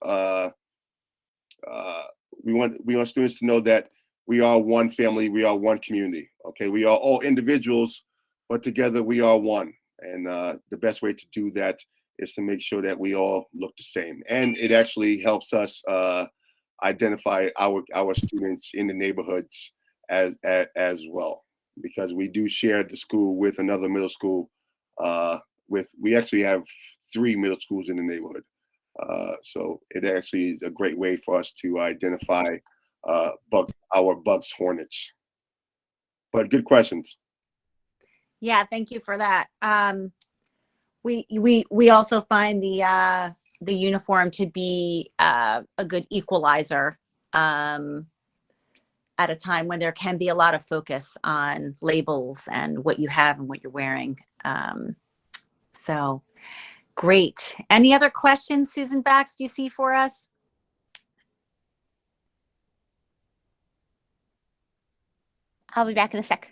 we want students to know that we are one family, we are one community. Okay, we are all individuals, but together we are one. And the best way to do that is to make sure that we all look the same. And it actually helps us identify our students in the neighborhoods as well, because we do share the school with another middle school. We actually have 3 middle schools in the neighborhood. So it actually is a great way for us to identify our Bugs Hornets. But good questions. Yeah, thank you for that. We also find the uniform to be a good equalizer at a time when there can be a lot of focus on labels and what you have and what you're wearing. So great. Any other questions, Susan Bax, do you see for us? I'll be back in a sec.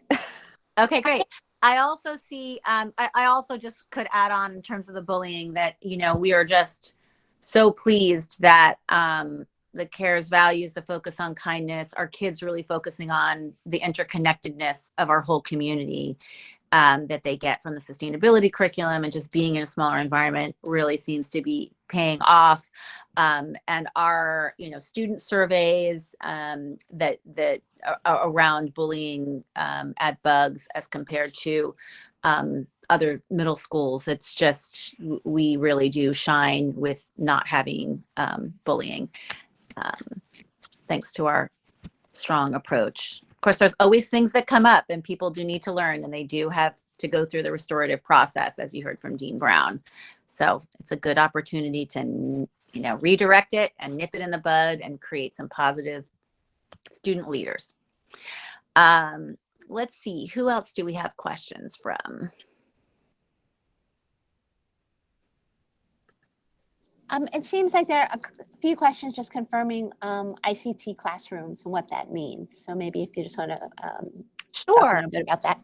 Okay, great. I also see, I also just could add on in terms of the bullying that, we are just so pleased that the CARES values, the focus on kindness, our kids really focusing on the interconnectedness of our whole community that they get from the sustainability curriculum, and just being in a smaller environment really seems to be paying off. And our, student surveys that are around bullying at Bugs as compared to other middle schools, it's just, we really do shine with not having bullying, thanks to our strong approach. Of course, there's always things that come up, and people do need to learn, and they do have to go through the restorative process, as you heard from Dean Brown. So it's a good opportunity to, redirect it and nip it in the bud and create some positive student leaders. Let's see, who else do we have questions from? It seems like there are a few questions just confirming ICT classrooms and what that means. So maybe if you just want to talk a little bit about that.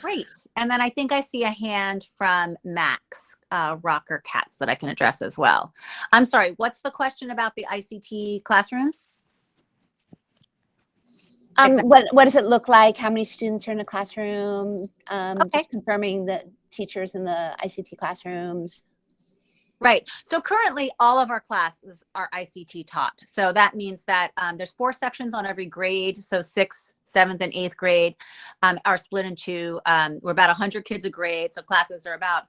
Great. And then I think I see a hand from Max Rocker Cats that I can address as well. I'm sorry, what's the question about the ICT classrooms? What does it look like? How many students are in a classroom? Just confirming the teachers in the ICT classrooms. Right. So currently all of our classes are ICT taught. So that means that there's 4 sections on every grade. So 6th, 7th, and 8th grade are split into, we're about 100 kids a grade. So classes are about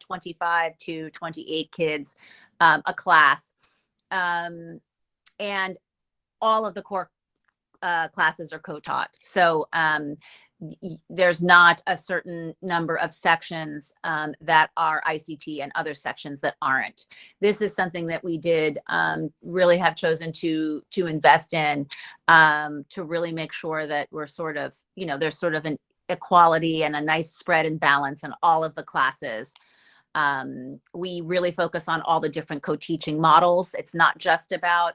25 to 28 kids a class. And all of the core classes are co-taught. So there's not a certain number of sections that are ICT and other sections that aren't. This is something that we did really have chosen to invest in, to really make sure that we're sort of, there's sort of an equality and a nice spread and balance in all of the classes. We really focus on all the different co-teaching models. It's not just about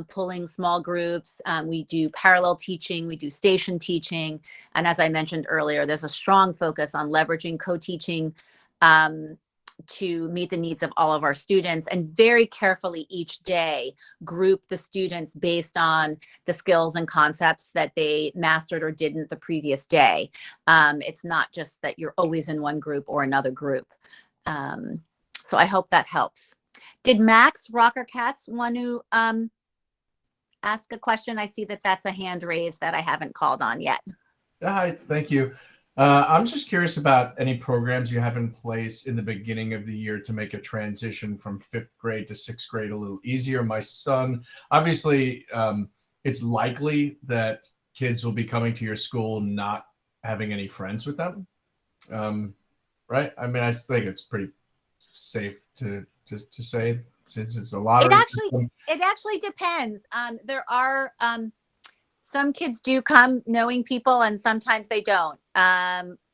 pulling small groups. We do parallel teaching, we do station teaching. And as I mentioned earlier, there's a strong focus on leveraging co-teaching to meet the needs of all of our students, and very carefully each day group the students based on the skills and concepts that they mastered or didn't the previous day. It's not just that you're always in one group or another group. So I hope that helps. Did Max Rocker Cats want to ask a question? I see that that's a hand raised that I haven't called on yet. Hi, thank you. I'm just curious about any programs you have in place in the beginning of the year to make a transition from 5th grade to 6th grade a little easier. My son, obviously, it's likely that kids will be coming to your school not having any friends with them, right? I mean, I think it's pretty safe to say, since it's a lottery system. It actually depends. There are some kids do come knowing people, and sometimes they don't.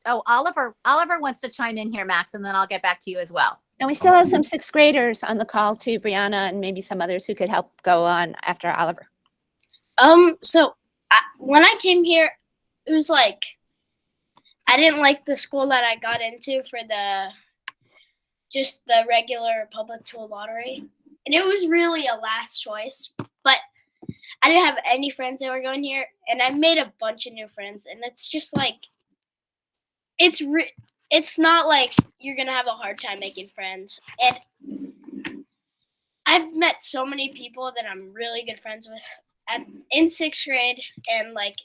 Oliver wants to chime in here, Max, and then I'll get back to you as well. And we still have some 6th graders on the call too, Brianna, and maybe some others who could help go on after Oliver. So when I came here, it was like I didn't like the school that I got into for just the regular public school lottery. And it was really a last choice, but I didn't have any friends that were going here, and I made a bunch of new friends, and it's just like, it's not like you're going to have a hard time making friends. And I've met so many people that I'm really good friends with in 6th grade, and like,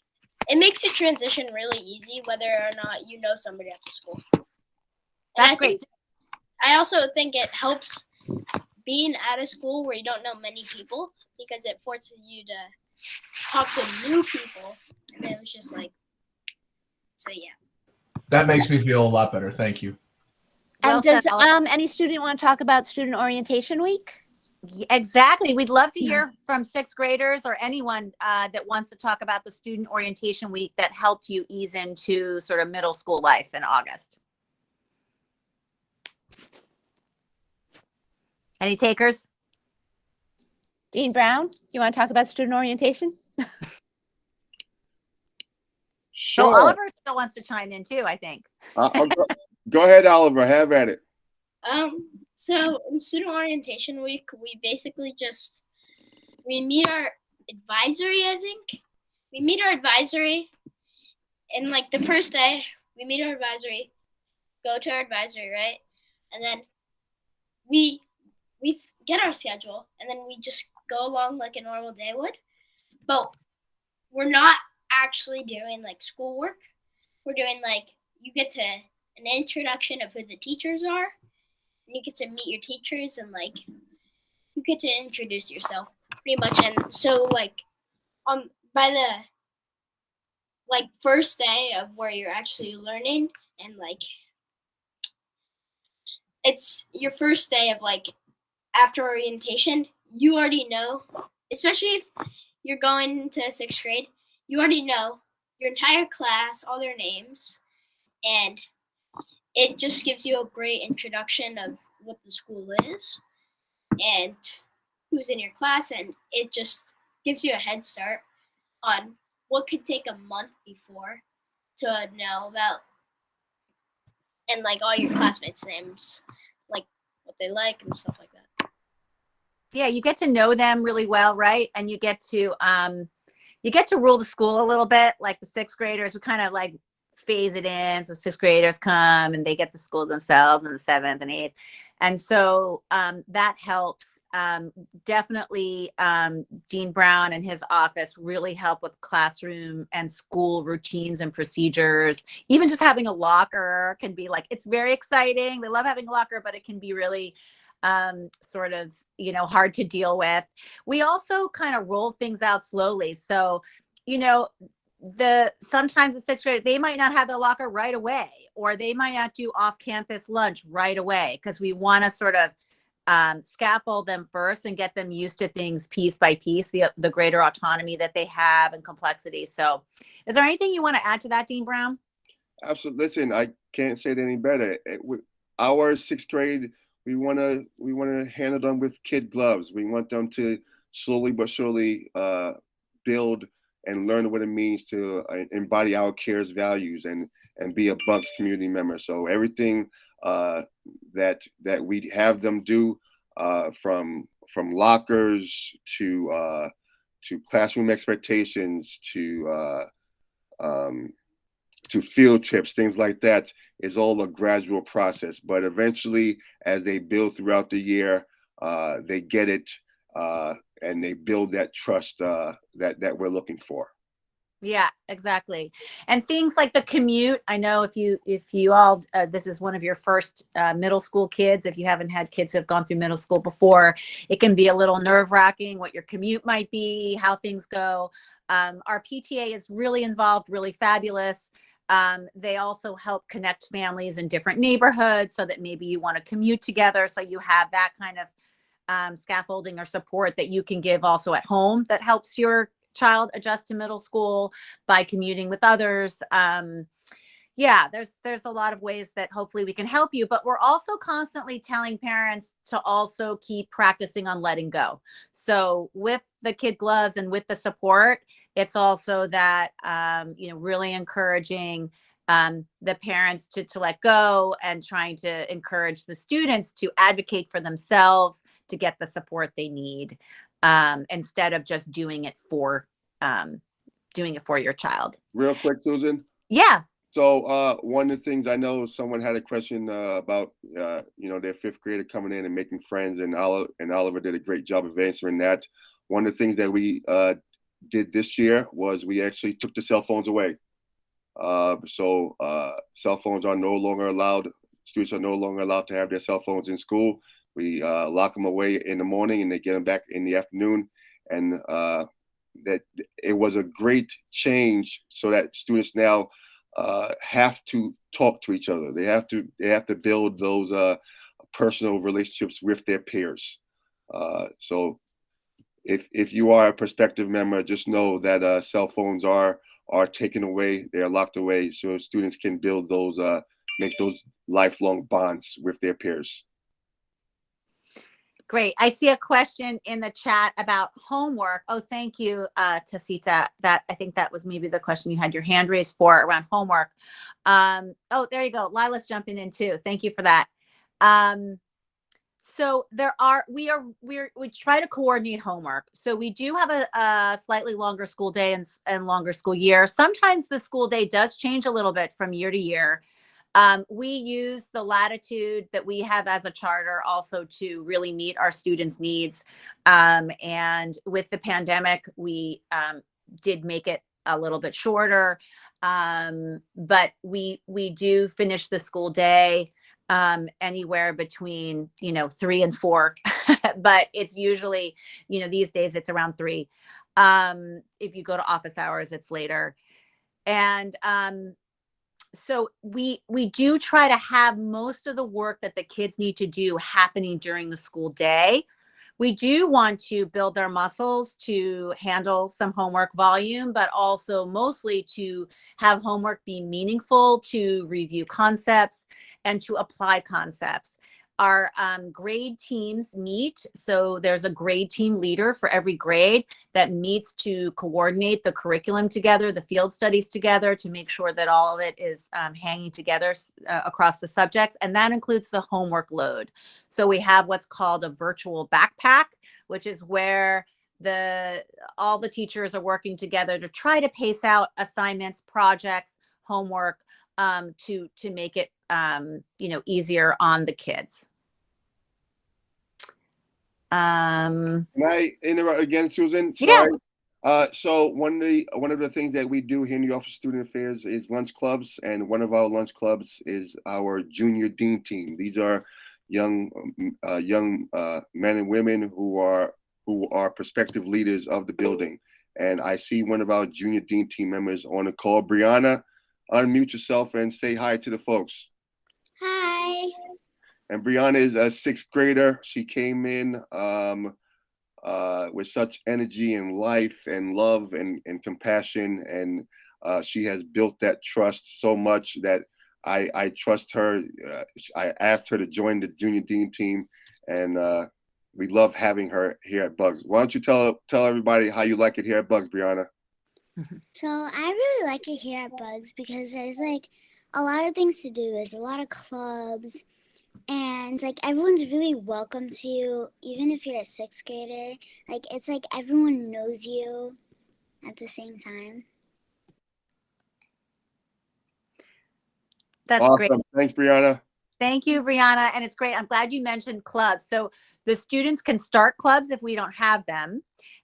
it makes the transition really easy, whether or not you know somebody at the school. That's great. I also think it helps being at a school where you don't know many people, because it forces you to talk to new people. And it was just like, so yeah. That makes me feel a lot better. Thank you. And does any student want to talk about Student Orientation Week? Exactly. We'd love to hear from 6th graders or anyone that wants to talk about the Student Orientation Week that helped you ease into sort of middle school life in August. Any takers? Dean Brown, you want to talk about student orientation? Sure. So Oliver still wants to chime in too, I think. Go ahead, Oliver. Have at it. So in student orientation week, we basically we meet our advisory, I think. We meet our advisory, and like the first day, we meet our advisory, go to our advisory, right? And then we get our schedule, and then we just go along like a normal day would. But we're not actually doing like schoolwork. We're doing like, you get to an introduction of who the teachers are, and you get to meet your teachers, and like you get to introduce yourself pretty much. And so like by the like first day of where you're actually learning, and like it's your first day of like after orientation, you already know, especially if you're going to 6th grade, you already know your entire class, all their names, and it just gives you a great introduction of what the school is and who's in your class, and it just gives you a head start on what could take a month before to know about, and like all your classmates' names, like what they like and stuff like that. Yeah, you get to know them really well, right? And you get to rule the school a little bit. Like the 6th graders, we kind of like phase it in. So 6th graders come and they get the school themselves, and the 7th and 8th. And so that helps. Definitely Dean Brown and his office really help with classroom and school routines and procedures. Even just having a locker can be like, it's very exciting. They love having a locker, but it can be really sort of, hard to deal with. We also kind of roll things out slowly. So, sometimes the 6th grade, they might not have their locker right away, or they might not do off-campus lunch right away, because we want to sort of scaffold them first and get them used to things piece by piece, the greater autonomy that they have and complexity. So is there anything you want to add to that, Dean Brown? Absolutely. Listen, I can't say it any better. Our 6th grade, we want to handle them with kid gloves. We want them to slowly but surely build and learn what it means to embody our care's values and be a Bucks community member. So everything that we have them do, from lockers to classroom expectations to field trips, things like that, is all a gradual process. But eventually, as they build throughout the year, they get it, and they build that trust that we're looking for. Yeah, exactly. And things like the commute. I know if you all, this is one of your first middle school kids, if you haven't had kids who have gone through middle school before, it can be a little nerve-wracking what your commute might be, how things go. Our PTA is really involved, really fabulous. They also help connect families in different neighborhoods so that maybe you want to commute together. So you have that kind of scaffolding or support that you can give also at home that helps your child adjust to middle school by commuting with others. There's a lot of ways that hopefully we can help you, but we're also constantly telling parents to also keep practicing on letting go. So with the kid gloves and with the support, it's also that, really encouraging the parents to let go, and trying to encourage the students to advocate for themselves to get the support they need, instead of just doing it for your child. Real quick, Susan. Yeah. So one of the things, I know someone had a question about their 5th grader coming in and making friends, and Oliver did a great job of answering that. One of the things that we did this year was we actually took the cell phones away. So cell phones are no longer allowed. Students are no longer allowed to have their cell phones in school. We lock them away in the morning, and they get them back in the afternoon. And that it was a great change, so that students now have to talk to each other. They have to build those personal relationships with their peers. So if you are a prospective member, just know that cell phones are taken away. They are locked away, so students can build those, make those lifelong bonds with their peers. Great. I see a question in the chat about homework. Oh, thank you, Tasita. That I think that was maybe the question you had your hand raised for around homework. Oh, there you go. Lila's jumping in too. Thank you for that. So we try to coordinate homework. So we do have a slightly longer school day and longer school year. Sometimes the school day does change a little bit from year to year. We use the latitude that we have as a charter also to really meet our students' needs. And with the pandemic, we did make it a little bit shorter. But we do finish the school day anywhere between 3 and 4, but it's usually these days it's around 3. If you go to office hours, it's later. And so we do try to have most of the work that the kids need to do happening during the school day. We do want to build their muscles to handle some homework volume, but also mostly to have homework be meaningful, to review concepts, and to apply concepts. Our grade teams meet. So there's a grade team leader for every grade that meets to coordinate the curriculum together, the field studies together, to make sure that all of it is hanging together across the subjects. And that includes the homework load. So we have what's called a virtual backpack, which is where all the teachers are working together to try to pace out assignments, projects, homework, to make it easier on the kids. Can I interrupt again, Susan? Sorry. Yeah. So one of the things that we do here in the Office of Student Affairs is lunch clubs, and one of our lunch clubs is our junior dean team. These are young men and women who are prospective leaders of the building. And I see one of our junior dean team members on the call. Brianna, unmute yourself and say hi to the folks. Hi. And Brianna is a 6th grader. She came in with such energy and life and love and compassion. And she has built that trust so much that I trust her. I asked her to join the junior dean team, and we love having her here at Bugs. Why don't you tell everybody how you like it here at Bugs, Brianna? So I really like it here at Bugs because there's like a lot of things to do. There's a lot of clubs, and like everyone's really welcome to you, even if you're a 6th grader. Like it's like everyone knows you at the same time. That's awesome. Great. Thanks, Brianna. Thank you, Brianna. And it's great. I'm glad you mentioned clubs. So the students can start clubs if we don't have them.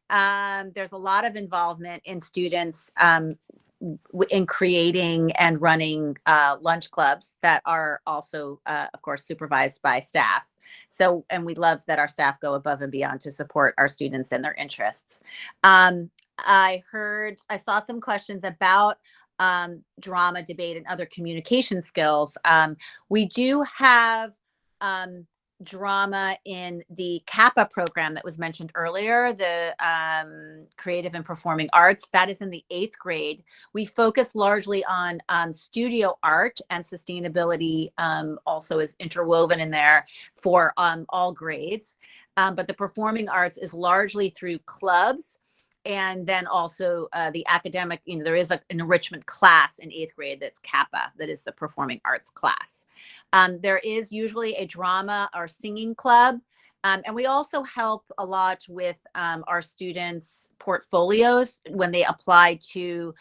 There's a lot of involvement in students in creating and running lunch clubs that are also, of course, supervised by staff. So, and we love that our staff go above and beyond to support our students and their interests. I saw some questions about drama, debate, and other communication skills. We do have drama in the CAPA program that was mentioned earlier, the Creative and Performing Arts. That is in the 8th grade. We focus largely on studio art, and sustainability also is interwoven in there for all grades. But the performing arts is largely through clubs. And then also the academic, there is an enrichment class in 8th grade that's CAPA, that is the performing arts class. There is usually a drama or singing club. And we also help a lot with our students' portfolios when they apply to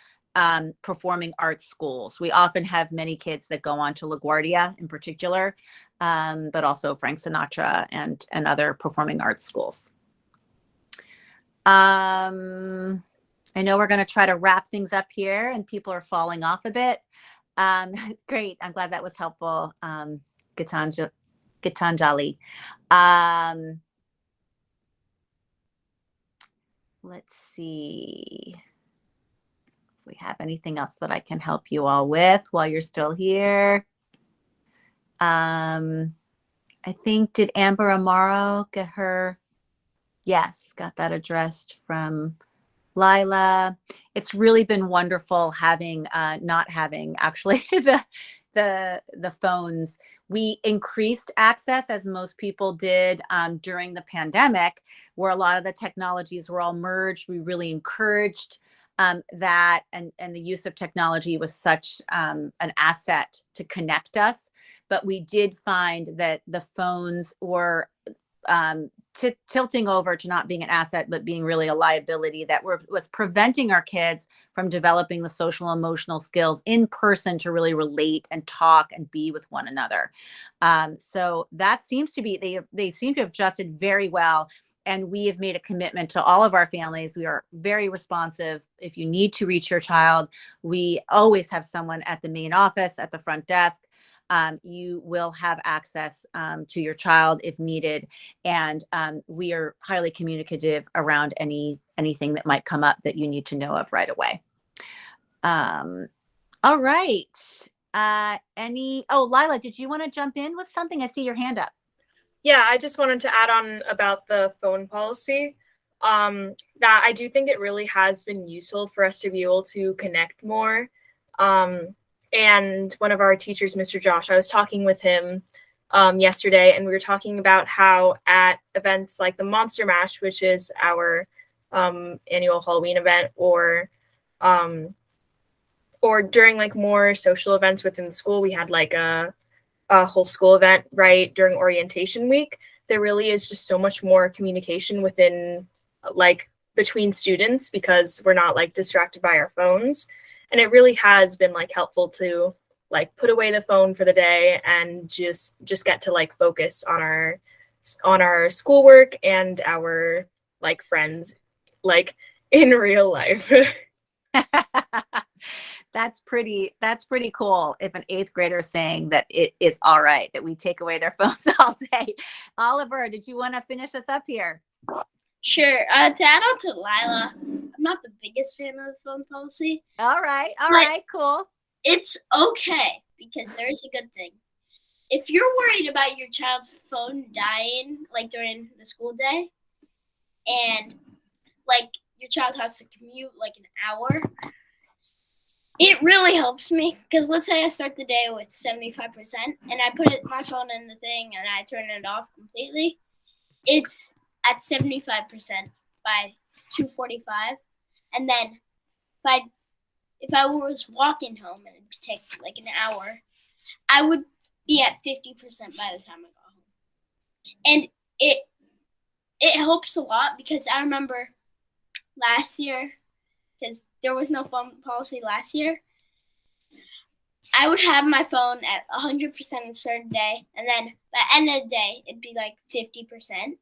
performing arts schools. We often have many kids that go on to LaGuardia in particular, but also Frank Sinatra and other performing arts schools. I know we're going to try to wrap things up here and people are falling off a bit. Great. I'm glad that was helpful. Gitanjali. Let's see if we have anything else that I can help you all with while you're still here. I think, did Amber Amaro get her? Yes, got that addressed from Lila. It's really been wonderful having, not having actually the phones. We increased access, as most people did during the pandemic, where a lot of the technologies were all merged. We really encouraged that, and the use of technology was such an asset to connect us. But we did find that the phones were tilting over to not being an asset, but being really a liability that was preventing our kids from developing the social emotional skills in person to really relate and talk and be with one another. So that seems to be, they seem to have adjusted very well. And we have made a commitment to all of our families. We are very responsive. If you need to reach your child, we always have someone at the main office, at the front desk. You will have access to your child if needed. And we are highly communicative around anything that might come up that you need to know of right away. All right. Lila, did you want to jump in with something? I see your hand up. Yeah, I just wanted to add on about the phone policy. That I do think it really has been useful for us to be able to connect more. And one of our teachers, Mr. Josh, I was talking with him yesterday, and we were talking about how at events like the Monster Mash, which is our annual Halloween event, or during like more social events within the school, we had like a whole school event, right, during orientation week. There really is just so much more communication within, like, between students, because we're not like distracted by our phones. And it really has been like helpful to like put away the phone for the day and just get to like focus on our schoolwork and our like friends, like in real life. That's pretty cool if an 8th grader is saying that it is all right that we take away their phones all day. Oliver, did you want to finish us up here? Sure. To add on to Lila, I'm not the biggest fan of the phone policy. All right, cool. It's okay, because there's a good thing. If you're worried about your child's phone dying, like during the school day, and like your child has to commute like an hour, it really helps me, because let's say I start the day with 75% and I put my phone in the thing and I turn it off completely. It's at 75% by 2:45, and then if I was walking home and it'd take like an hour, I would be at 50% by the time I got home. And it helps a lot, because I remember last year, because there was no phone policy last year, I would have my phone at 100% at the start of the day, and then by the end of the day, it'd be like 50%,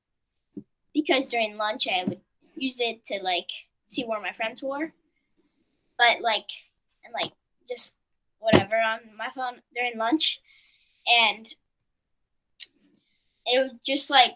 because during lunch, I would use it to like see where my friends were, but like, and like just whatever on my phone during lunch, and it would just like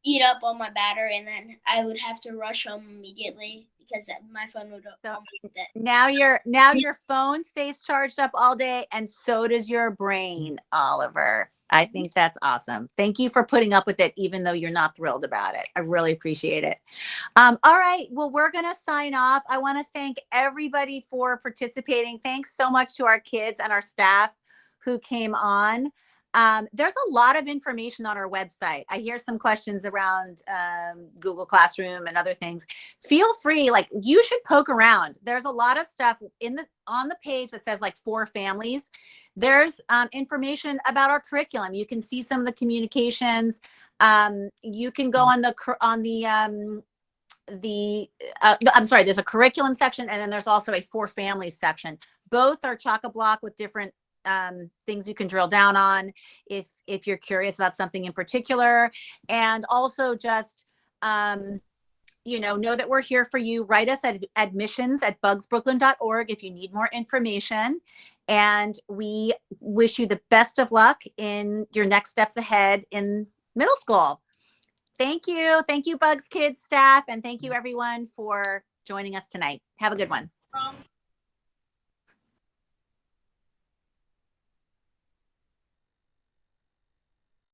eat up all my battery, and then I would have to rush home immediately, because my phone would almost dead. Now your phone stays charged up all day, and so does your brain, Oliver. I think that's awesome. Thank you for putting up with it, even though you're not thrilled about it. I really appreciate it. All right, well, we're gonna sign off. I want to thank everybody for participating. Thanks so much to our kids and our staff who came on. There's a lot of information on our website. I hear some questions around Google Classroom and other things. Feel free, like, you should poke around. There's a lot of stuff on the page that says like for families. There's information about our curriculum. You can see some of the communications. You can go on I'm sorry, there's a curriculum section, and then there's also a for families section. Both are chock-a-block with different things you can drill down on if you're curious about something in particular. And also just know that we're here for you. Write us at admissions@bugsbrooklyn.org if you need more information. And we wish you the best of luck in your next steps ahead in middle school. Thank you Bugs Kids staff, and thank you everyone for joining us tonight. Have a good one.